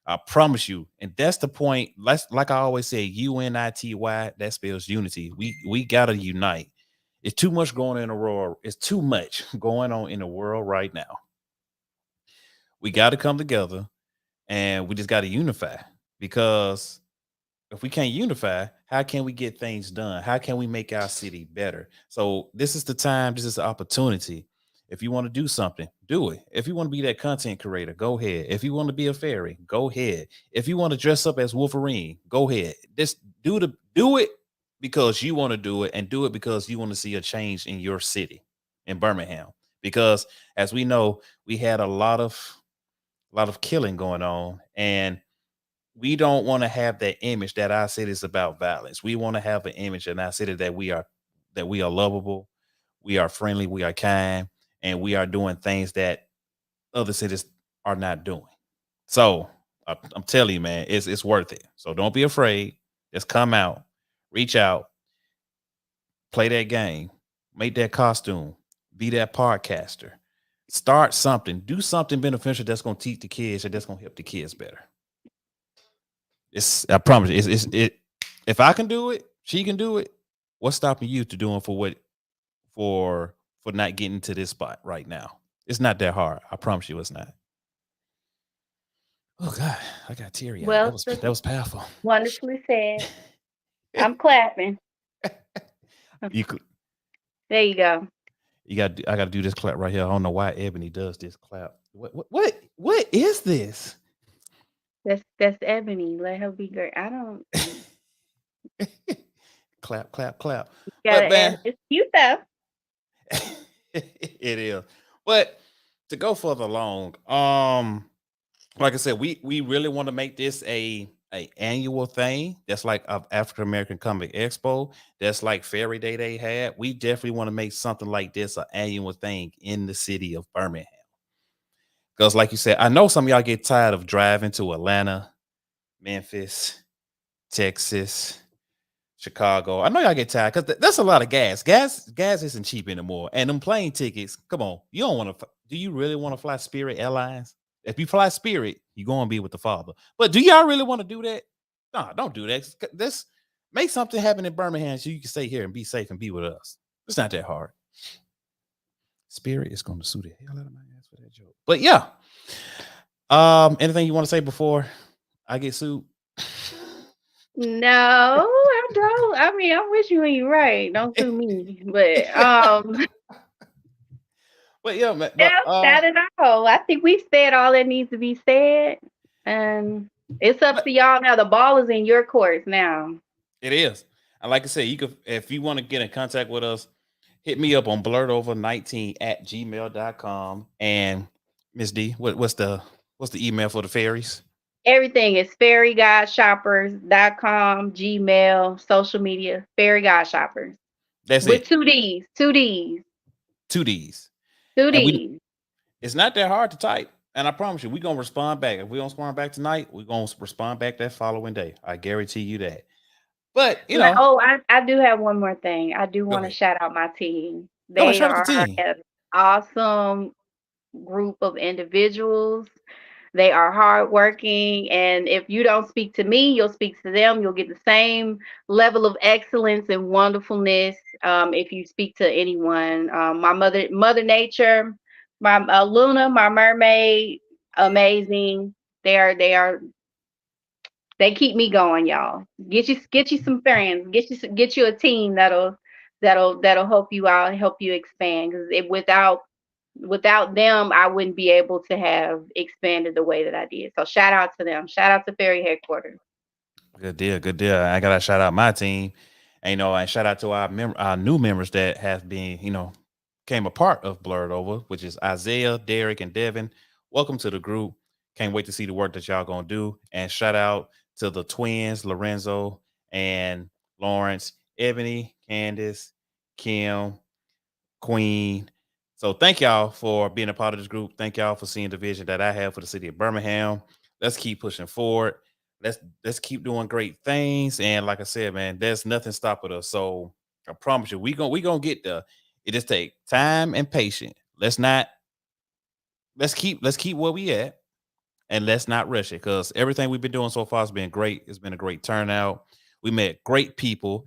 I promise you. And that's the point. Like I always say, UNITY, that spells unity. We gotta unite. It's too much going on in the world. It's too much going on in the world right now. We got to come together and we just got to unify because if we can't unify, how can we get things done? How can we make our city better? So this is the time, this is the opportunity. If you want to do something, do it. If you want to be that content creator, go ahead. If you want to be a fairy, go ahead. If you want to dress up as Wolverine, go ahead. Just do it because you want to do it and do it because you want to see a change in your city in Birmingham. Because as we know, we had a lot of killing going on and we don't want to have that image that our city is about violence. We want to have an image in our city that we are lovable, we are friendly, we are kind, and we are doing things that other cities are not doing. So I'm telling you, man, it's worth it. So don't be afraid. Just come out, reach out, play that game, make that costume, be that podcaster. Start something, do something beneficial that's gonna teach the kids and that's gonna help the kids better. I promise you, it. If I can do it, she can do it. What's stopping you to doing for not getting to this spot right now? It's not that hard. I promise you, it's not. Oh God, I got teary eyed. That well, was that was powerful. wonderfully said. I'm clapping. you could, There you go. you got. I got to do this clap right here. I don't know why Ebony does this clap. What is this? That's Ebony. Let her be great. I don't. Clap, clap, clap. But Gotta add. man, It's cute though. it is. But to go further along, like I said, we really want to make this a annual thing that's like of African American Comic Expo, that's like Fairy Day they had. We definitely want to make something like this an annual thing in the city of Birmingham. Because, like you said, I know some of y'all get tired of driving to Atlanta, Memphis, Texas, Chicago. I know y'all get tired because that's a lot of gas. Gas isn't cheap anymore. And them plane tickets, come on, you don't want to. Do you really want to fly Spirit Airlines? If you fly Spirit, you're going to be with the Father. But do y'all really want to do that? No, don't do that. This make something happen in Birmingham so you can stay here and be safe and be with us. It's not that hard. Spirit is going to sue the hell out of my ass for that joke. But yeah. Anything you want to say before I get sued? No, I don't. I mean, I'm with you when you're right. Don't sue me. But But yeah, man, no, but not at all. I think we've said all that needs to be said. And it's up to y'all now. The ball is in your court now. it is. And like I said, you could, if you want to get in contact with us, hit me up on blurredover19@gmail.com. And Miss D, what's the email for the fairies? Everything is fairygodshoppers.com, Gmail, social media, fairy god shoppers. That's With it. 2 D's. 2 D's. 2 D's. 2 D's. It's not that hard to type. And I promise you, we're gonna respond back. If we don't respond back tonight, we're gonna respond back that following day. I guarantee you that. But you know, Oh, I do have one more thing. I do go want to ahead. shout out my team. Go ahead, They shout out the are team. an awesome group of individuals. They are hardworking, and if you don't speak to me, you'll speak to them. You'll get the same level of excellence and wonderfulness if you speak to anyone. My Mother Nature, my Luna, my mermaid, amazing. They keep me going, y'all. Get you some friends. Get you a team that'll help you out, help you expand. Because without them, I wouldn't be able to have expanded the way that I did. So shout out to them. Shout out to Ferry Headquarters. Good deal, good deal. I gotta shout out my team. And, and shout out to our new members that have been, came a part of Blurred Over, which is Isaiah, Derek, and Devin. Welcome to the group. Can't wait to see the work that y'all gonna do. And shout out to the twins, Lorenzo and Lawrence, Ebony, Candace, Kim, Queen. So thank y'all for being a part of this group. Thank y'all for seeing the vision that I have for the city of Birmingham. Let's keep pushing forward. Let's keep doing great things. And like I said, man, there's nothing stopping us. So I promise you, we gonna get there. It just take time and patience. Let's keep where we at, and let's not rush it, because everything we've been doing so far has been great. It's been a great turnout. We met great people,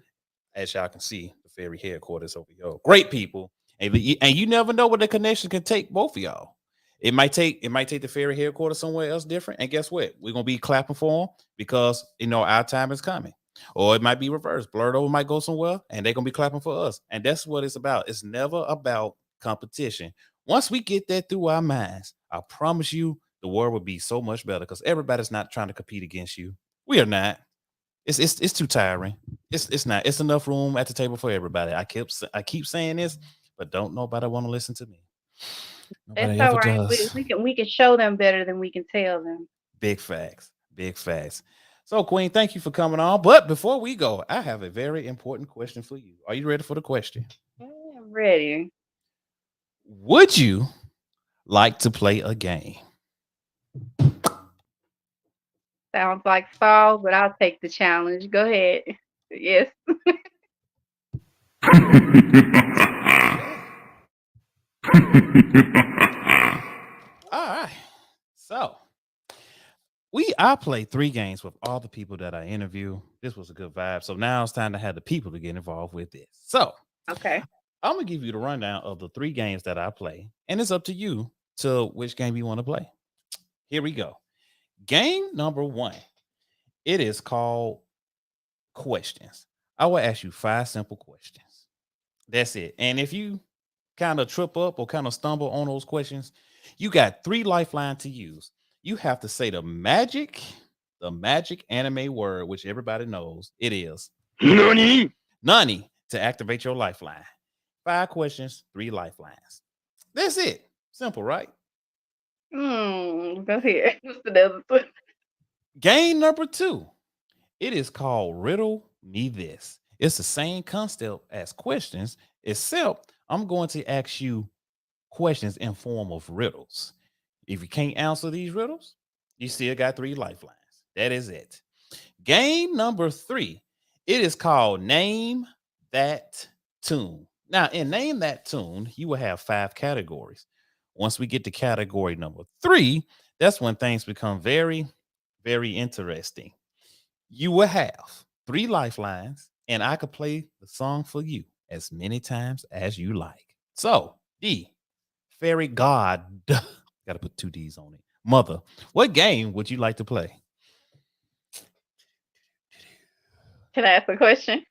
as y'all can see, the Ferry Headquarters over here. Great people. And you never know what the connection can take both of y'all. It might take the Ferry Headquarters somewhere else different. And guess what? We're gonna be clapping for them because our time is coming. Or it might be reversed. Blurred Over might go somewhere and they're gonna be clapping for us. And that's what it's about. It's never about competition. Once we get that through our minds, I promise you the world will be so much better, because everybody's not trying to compete against you. We are not. It's too tiring. It's not. It's enough room at the table for everybody. I keep saying this, but don't nobody want to listen to me. That's Nobody all ever right. does. We can show them better than we can tell them. Big facts. Big facts. So, Queen, thank you for coming on. But before we go, I have a very important question for you. Are you ready for the question? I'm ready. Would you like to play a game? Sounds like fall, but I'll take the challenge. Go ahead. Yes. All right. So I played 3 games with all the people that I interview. This was a good vibe. So now it's time to have the people to get involved with this. So Okay. I'm gonna give you the rundown of the 3 games that I play, and it's up to you to which game you want to play. Here we go. Game number 1. It is called questions. I will ask you 5 simple questions. That's it. And if you kind of trip up or kind of stumble on those questions, you got 3 lifelines to use. You have to say the magic anime word, which everybody knows. It is Nani to activate your lifeline. 5 questions, 3 lifelines. That's it. Simple, right? Go ahead. What's the other one? Game number 2. It is called Riddle Me This. It's the same concept as questions, except I'm going to ask you questions in form of riddles. If you can't answer these riddles, you still got three lifelines. That is it. Game number three. It is called Name That Tune. Now, in Name That Tune, you will have five categories. Once we get to category number three, that's when things become very, very interesting. You will have three lifelines, and I could play the song for you as many times as you like. So, D, fairy god, got to put two D's on it. Mother, what game would you like to play? Can I ask a question?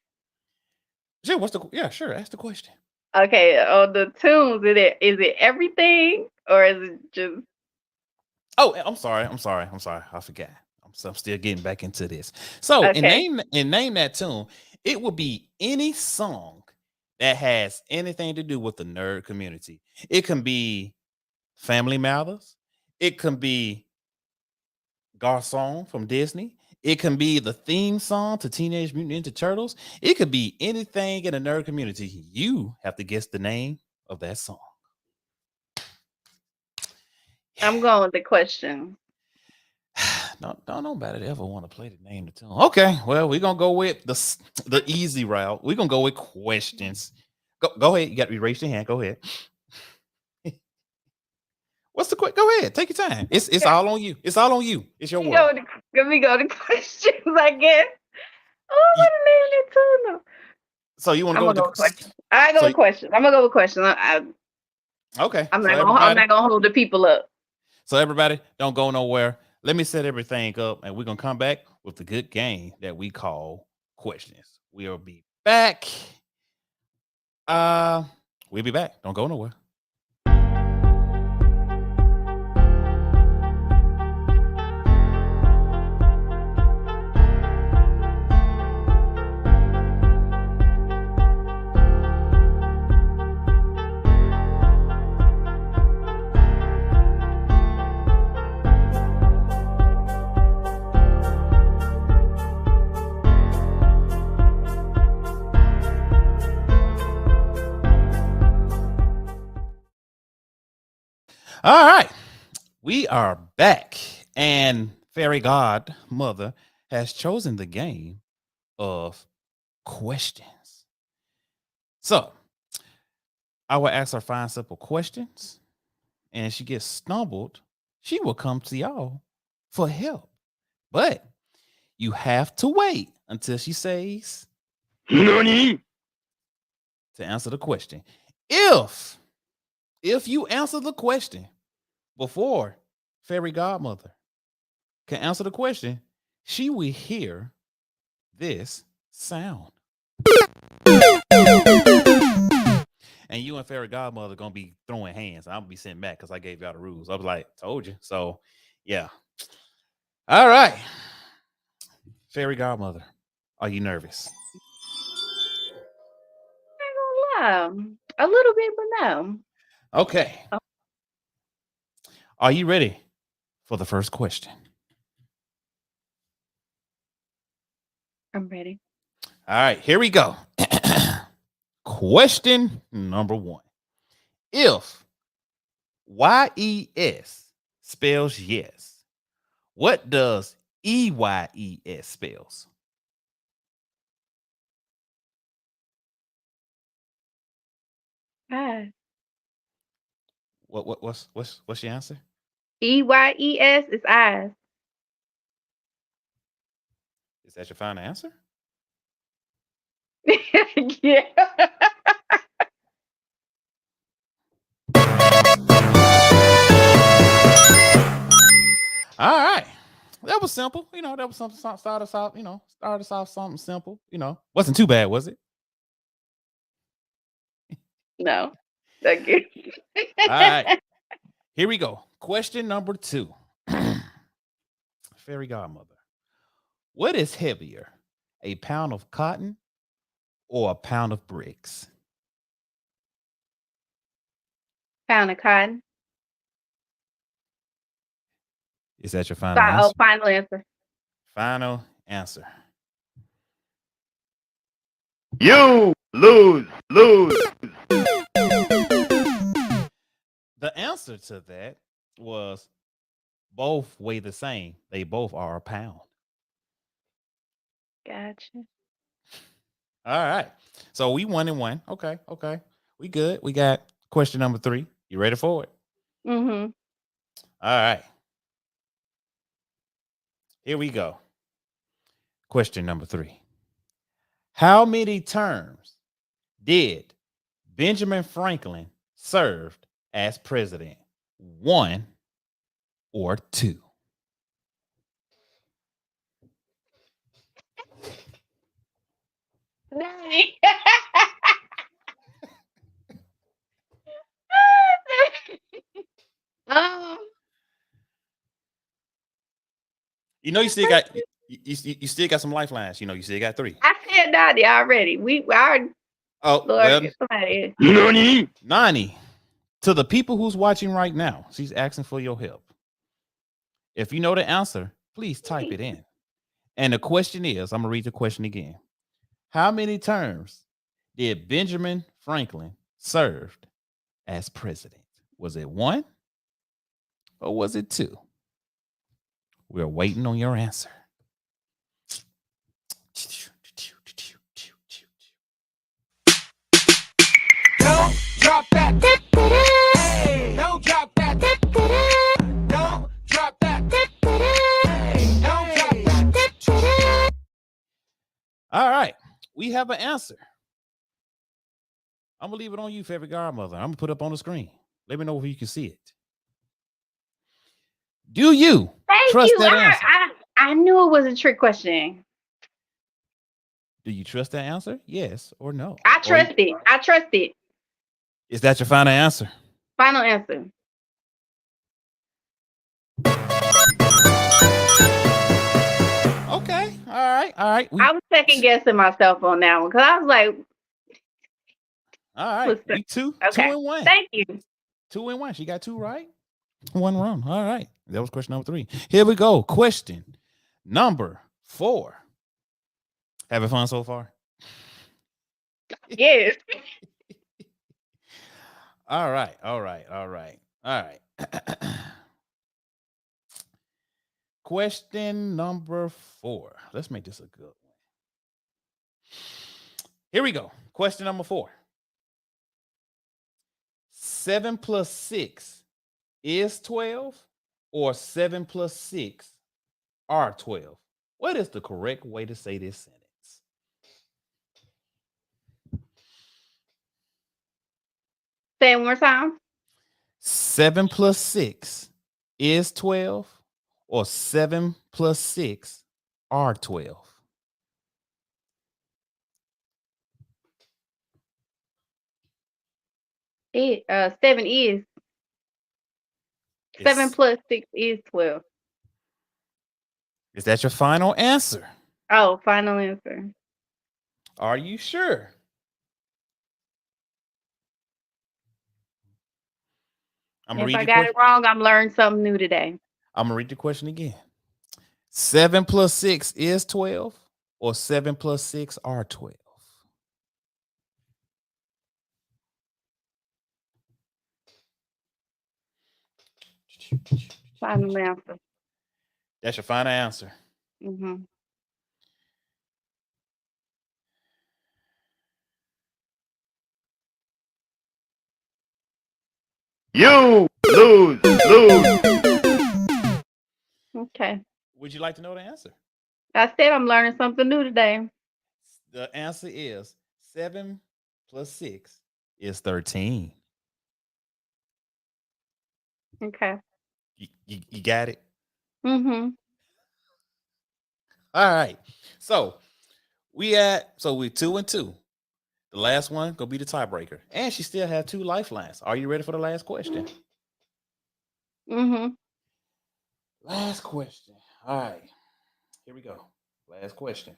Sure. Sure. Ask the question. Okay, on the tunes, is it everything or is it just Oh, I'm sorry. I forgot. I'm still getting back into this. So okay? in name that tune, it will be any song that has anything to do with the nerd community. It can be Family Matters. It can be Garcon from Disney. It can be the theme song to Teenage Mutant Ninja Turtles. It could be anything in the nerd community. You have to guess the name of that song. I'm going with the question. Don't nobody ever want to play the name of the tune. Okay, well, we're gonna go with the easy route. We're gonna go with questions. Go ahead. You got to erase your hand. Go ahead. What's the quick? Go ahead. Take your time. It's all on you. It's all on you. It's your world. Let me go to questions, I guess. Oh, You- what a name that tune. so you want to I'm go gonna with go with the questions. I go so with questions. I'm gonna go with questions. okay. I'm So not gonna. I'm everybody, not gonna hold the people up. don't go nowhere. Let me set everything up, and we're gonna come back with the good game that we call questions. We'll be back. Uh, we'll be back. Don't go nowhere. All right. We are back, and Fairy Godmother has chosen the game of questions. So I will ask her fine, simple questions, and if she gets stumbled, she will come to y'all for help. But you have to wait until she says Nani? to answer the question. If you answer the question before Fairy Godmother can answer the question, she will hear this sound. And you and Fairy Godmother gonna be throwing hands. I'm gonna be sitting back because I gave y'all the rules. I was like, told you. So yeah. All right. Fairy Godmother, are you nervous? I'm not gonna lie. A little bit, but no. Okay. Oh, Are you ready for the first question? I'm ready. All right, here we go. Question number one. If YES spells yes, what does EYES spells? Eyes. What's your answer? EYES is eyes. Is that your final answer? Yeah. All right. That was simple. That was something start us off something simple. Wasn't too bad, was it? No. Thank you. All right. Here we go. Question number two. Fairy Godmother. What is heavier? A pound of cotton or a pound of bricks? Pound of cotton. Is that your final answer? Final answer. Final answer. You lose. The answer to that was both weigh the same. They both are a pound. Gotcha. All right. So we 1-1. Okay. Okay. We good. We got question number 3. You ready for it? Mm-hmm. All right. Here we go. Question number 3. How many terms did Benjamin Franklin served as president? 1 or 2? Dang. um, You know, you still got you still got some lifelines. You know, you still got 3. I said 90 already. Our Oh, Lord, well, somebody. Nani? Nani, to the people who's watching right now, she's asking for your help. If you know the answer, please type it in. And the question is, I'm going to read the question again. How many terms did Benjamin Franklin served as president? Was it 1 or was it 2? We're waiting on your answer. Don't drop that. Hey, don't drop that. Don't drop that. Hey, don't drop that. All right. We have an answer. I'm going to leave it on you, favorite godmother. I'm going to put it up on the screen. Let me know if you can see it. Do you Thank trust you. that answer? I knew it was a trick question. Do you trust that answer? Yes or no? I trust it. I trust it. Is that your final answer? Final answer. Okay. All right. All right. I was second guessing myself on that one because I was like, all right. listen. We two Okay. and 1. Thank you. 2 and 1. She got 2 right. 1 wrong. All right. That was question number 3. Here we go. Question number 4. Having fun so far? Yes. All right. All right. All right. All right. Question number 4. Let's make this a good one. Here we go. Question number 4. 7 plus 6 is 12, or 7 plus 6 are 12? What is the correct way to say this sentence? Say it one more time. 7 plus 6 is 12, or 7 plus 6 are 12? It 7 is 7 Is, plus 6 is 12. is that your final answer? Oh, final answer. Are you sure? If I got it wrong, I'm learning something new today. I'm gonna read the question again. 7 plus 6 is 12, or 7 plus 6 are 12? Final answer. That's your final answer. Mm-hmm. You lose. Okay. Would you like to know the answer? I said I'm learning something new today. The answer is 7 plus 6 is 13. Okay. You got it? Mm-hmm. All right. So we're 2 and 2. The last one gonna be the tiebreaker. And she still have 2 lifelines. Are you ready for the last question? Mm-hmm. Last question. All right. Here we go. Last question.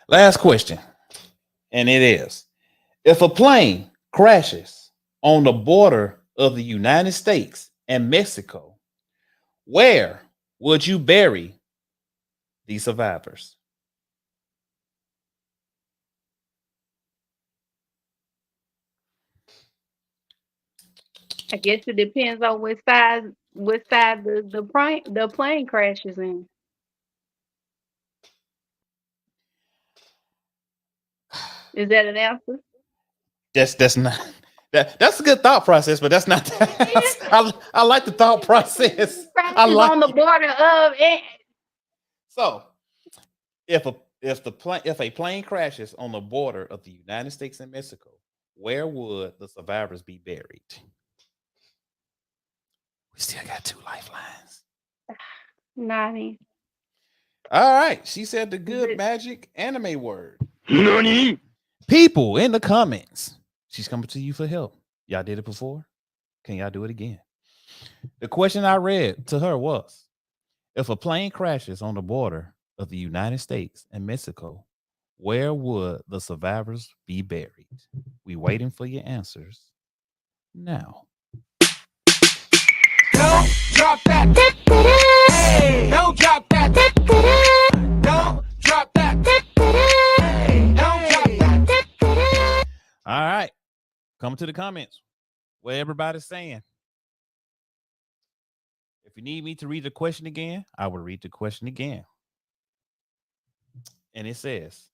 Last question. And it is, if a plane crashes on the border of the United States and Mexico, where would you bury the survivors? I guess it depends on what side the plane crashes in. Is that an answer? That's not that's a good thought process, but that's not I like the thought process. I Crashes like on the it. border of it. So if a plane crashes on the border of the United States and Mexico, where would the survivors be buried? We still got two lifelines. Nani. All right. She said the Is good it magic anime word. NANI? People in the comments. She's coming to you for help. Y'all did it before. Can y'all do it again? The question I read to her was, if a plane crashes on the border of the United States and Mexico, where would the survivors be buried? We waiting for your answers now. Don't drop that. Hey, don't drop that. Don't drop that. Hey, don't drop that. All right. Come to the comments. What everybody's saying. If you need me to read the question again, I will read the question again. And it says,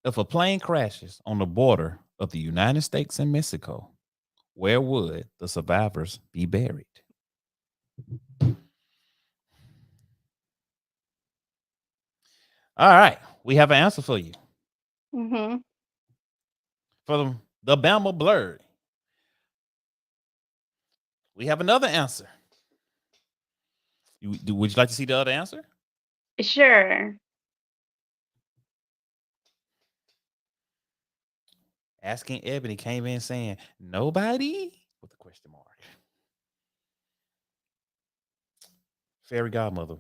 if a plane crashes on the border of the United States and Mexico, where would the survivors be buried? All right. We have an answer for you. Mm-hmm. For the Bama Blerd. We have another answer. Would you like to see the other answer? Sure. Asking Ebony came in saying, nobody? With a question mark. Fairy godmother.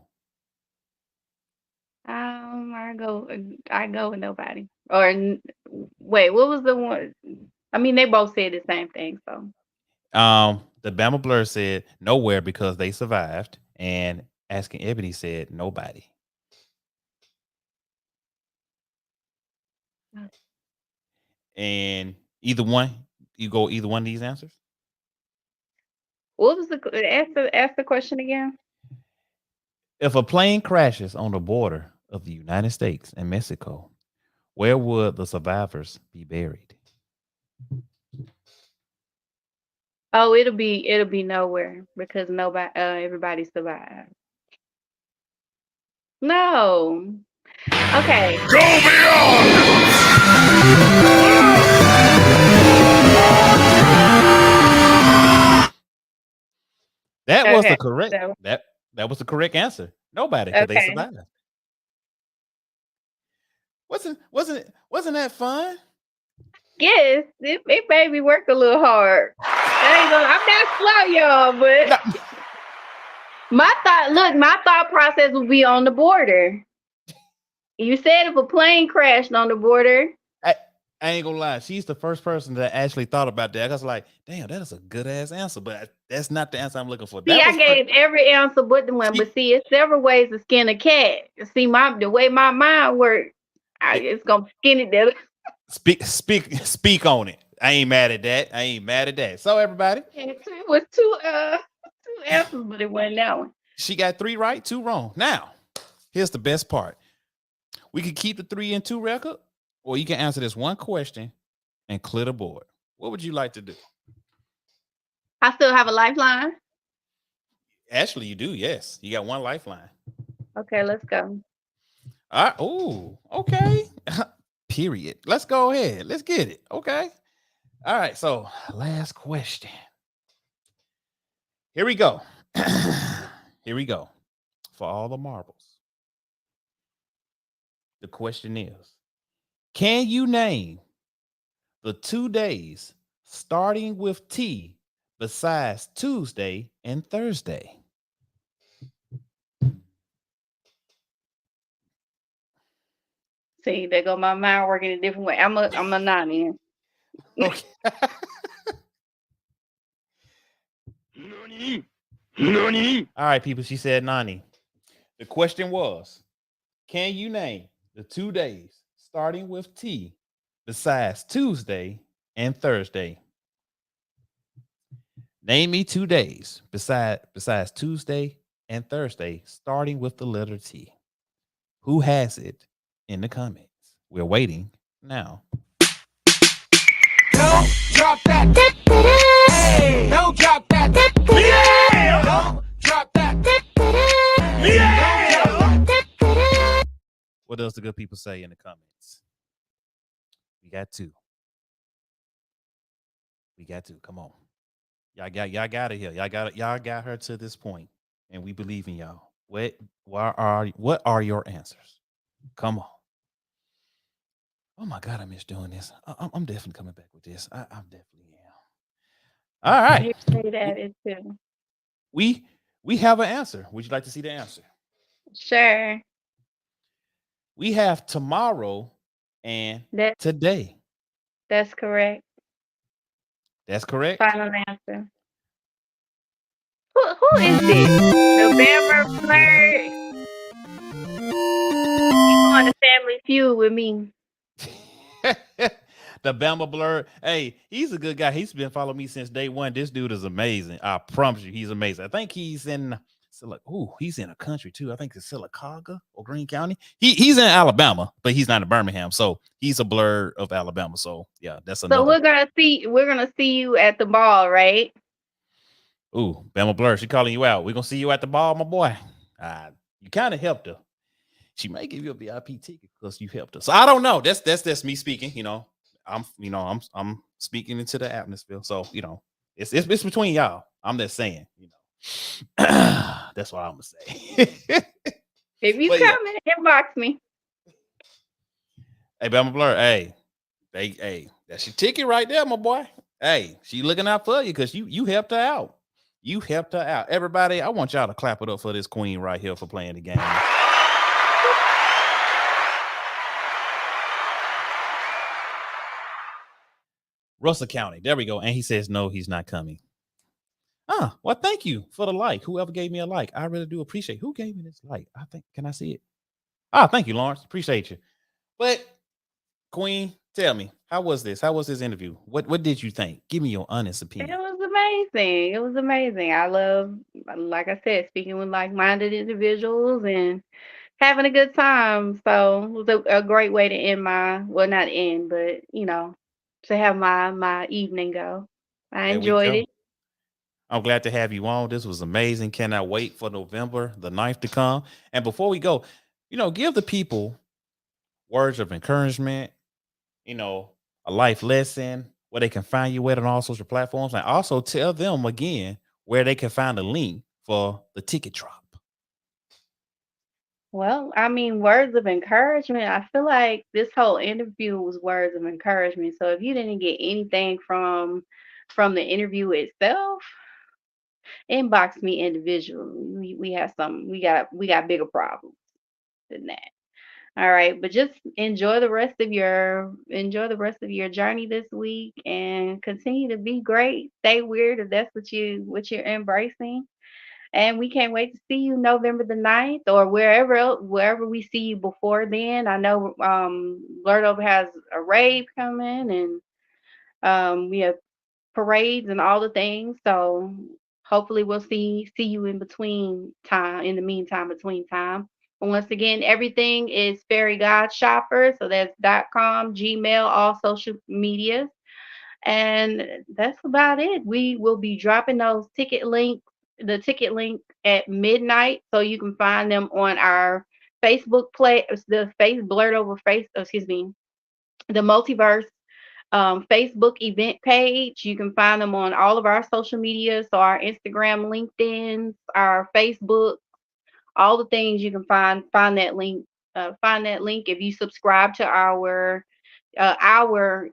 I go with nobody. Wait, what was the one? I mean, they both said the same thing. So The Bama Blur said nowhere because they survived, and Asking Ebony said nobody. And either one, you go either one of these answers. what was ask the question again? If a plane crashes on the border of the United States and Mexico, where would the survivors be buried? Oh, it'll be nowhere because nobody everybody survived. No. Okay. Go beyond! That was the Okay. correct So that was the correct answer. Nobody, because they okay. survived. Wasn't that fun? Yes, it made me work a little hard. I'm not slow, y'all, but my thought process would be on the border. You said if a plane crashed on the border. I ain't gonna lie. She's the first person that actually thought about that. I was like, damn, that is a good ass answer, but that's not the answer I'm looking for. See, That I was gave every answer but the one. she, But see, it's several ways to skin a cat. See, the way my mind works, it's gonna skin it there. speak on it. I ain't mad at that. I ain't mad at that. So everybody, It was two answers, but it wasn't that one. she got 3 right, 2 wrong. Now, here's the best part. We can keep the 3 and 2 record, or you can answer this one question and clear the board. What would you like to do? I still have a lifeline. Actually, you do. Yes, you got 1 lifeline. Okay, let's go. All right. Oh, okay. Period. Let's go ahead. Let's get it. Okay. All right. So, last question. Here we go. Here we go. For all the marbles. The question is, can you name the 2 days starting with T besides Tuesday and Thursday? See, there go my mind working a different way. I'm a nani. Okay. NANI? NANI? All right, people. She said Nani. The question was, Can you name the 2 days starting with T besides Tuesday and Thursday? Name me 2 days besides Tuesday and Thursday starting with the letter T. Who has it in the comments? We're waiting now. Don't drop that. Hey, don't drop that. Yeah! Don't drop that. Yeah! What else the good people say in the comments? We got two. We got two. Come on. Y'all got it here. Y'all got her to this point, and we believe in y'all. What are your answers? Come on. Oh my God, I miss doing this. I'm definitely coming back with this. I'm definitely am. All right. Here say that is too. We we have an answer. Would you like to see the answer? Sure. We have tomorrow and That today. that's correct. That's correct. Final answer. Who is this? The Bammer Blerd. He going to Family Feud with me. The Bama Blerd. Hey, he's a good guy. He's been following me since day one. This dude is amazing. I promise you, he's amazing. I think he's in he's in a country too. I think it's Sylacauga or Greene County. He's in Alabama, but he's not in Birmingham. So he's a Blerd of Alabama. So yeah, that's So another. we're gonna see you at the ball, right? Ooh, Bama Blerd. She calling you out. We're gonna see you at the ball, my boy. You kind of helped her. She may give you a VIP ticket because you helped her. So I don't know. That's me speaking. I'm speaking into the atmosphere. So it's between y'all. I'm just saying. That's what I'm gonna say. If you But yeah, come in, inbox me. hey, Bama Blur. Hey, that's your ticket right there, my boy. Hey, she looking out for you because you helped her out. You helped her out. Everybody, I want y'all to clap it up for this queen right here for playing the game. Russell County. There we go. And he says, no, he's not coming. Well, thank you for the like. Whoever gave me a like, I really do appreciate. Who gave me this like? Can I see it? Thank you, Lawrence. Appreciate you. But Queen, tell me, how was this? How was this interview? What did you think? Give me your honest It opinion. was amazing. It was amazing. I love, like I said, speaking with like-minded individuals and having a good time. So it was a great way to end not end, but to have my evening go. I There we enjoyed go. it. I'm glad to have you on. This was amazing. Cannot wait for November the 9th to come. And before we go, give the people words of encouragement, a life lesson, where they can find you at on all social platforms. And also tell them again where they can find a link for the ticket drop. Well, I mean, words of encouragement. I feel like this whole interview was words of encouragement. So if you didn't get anything from the interview itself, inbox me individually. We have some we got bigger problems than that. All right, but just enjoy the rest of your journey this week and continue to be great. Stay weird if that's what you're embracing. And we can't wait to see you November the 9th or wherever we see you before then. I know Blerd Over has a rave coming and we have parades and all the things. So hopefully we'll see you in the meantime between time. But once again, everything is Fairy God Shopper. So that's .com, Gmail, all social medias. And that's about it. We will be dropping the ticket link at midnight. So you can find them on our the face Blerd Over face, excuse me, the multiverse Facebook event page. You can find them on all of our social media. So our Instagram, LinkedIn, our Facebook, all the things you can find that link. Find that link if you subscribe to our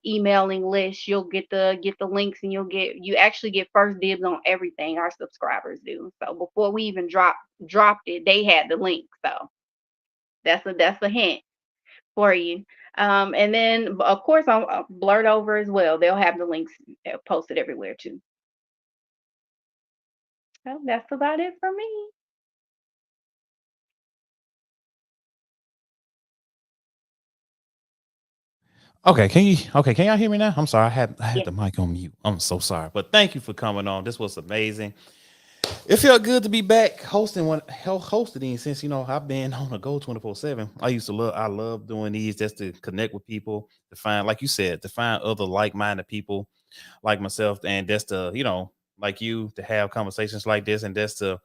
emailing list. You'll get the links and you actually get first dibs on everything our subscribers do. So before we even dropped it, they had the link. So that's a hint for you. And then of course on Blerd Over as well. They'll have the links posted everywhere too. So that's about it for me. Okay, can y'all hear me now? I'm sorry, I had Yeah. the mic on mute. I'm so sorry, but thank you for coming on. This was amazing. It felt good to be back hosting since I've been on the go 24/7. I love doing these just to connect with people, to find, like you said, to find other like-minded people like myself, and just to, like you, to have conversations like this, and just to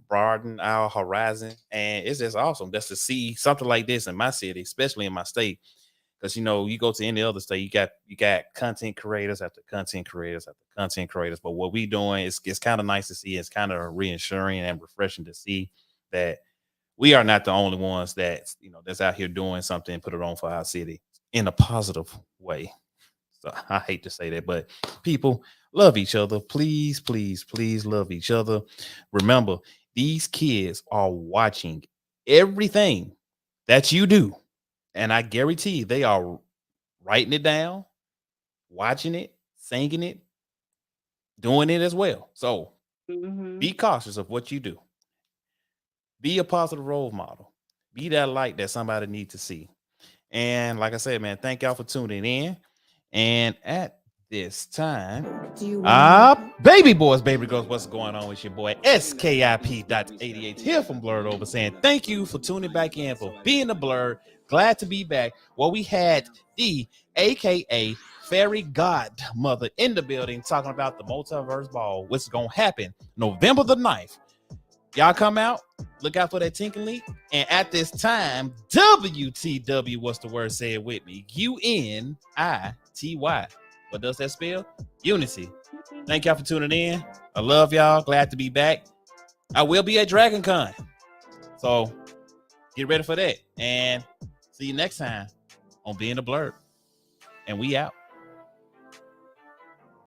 broaden our horizon. And it's just awesome just to see something like this in my city, especially in my state. Because you go to any other state, you got content creators after content creators after content creators. But what we doing is, it's kind of nice to see. It's kind of reassuring and refreshing to see that we are not the only ones that's out here doing something and put it on for our city in a positive way. So I hate to say that, but people, love each other. Please, please, please love each other. Remember, these kids are watching everything that you do. And I guarantee they are writing it down, watching it, singing it, doing it as well. So be cautious of what you do. Be a positive role model. Be that light that somebody needs to see. And like I said, man, thank y'all for tuning in. And at this time, Do you want a little help? baby boys, baby girls, what's going on with your boy SKIP.88 here from Blerd Over, saying thank you for tuning back in, for being a Blerd. Glad to be back. Well, we had the AKA Fairy Godmother in the building talking about the Multiverse Ball, which is going to happen November the 9th. Y'all come out, look out for that Tinker Link. And at this time, WTW, what's the word? Say it with me. UNITY. What does that spell? Unity. Thank y'all for tuning in. I love y'all. Glad to be back. I will be at Dragon Con, so get ready for that. And see you next time on Being a Blerd. And we out.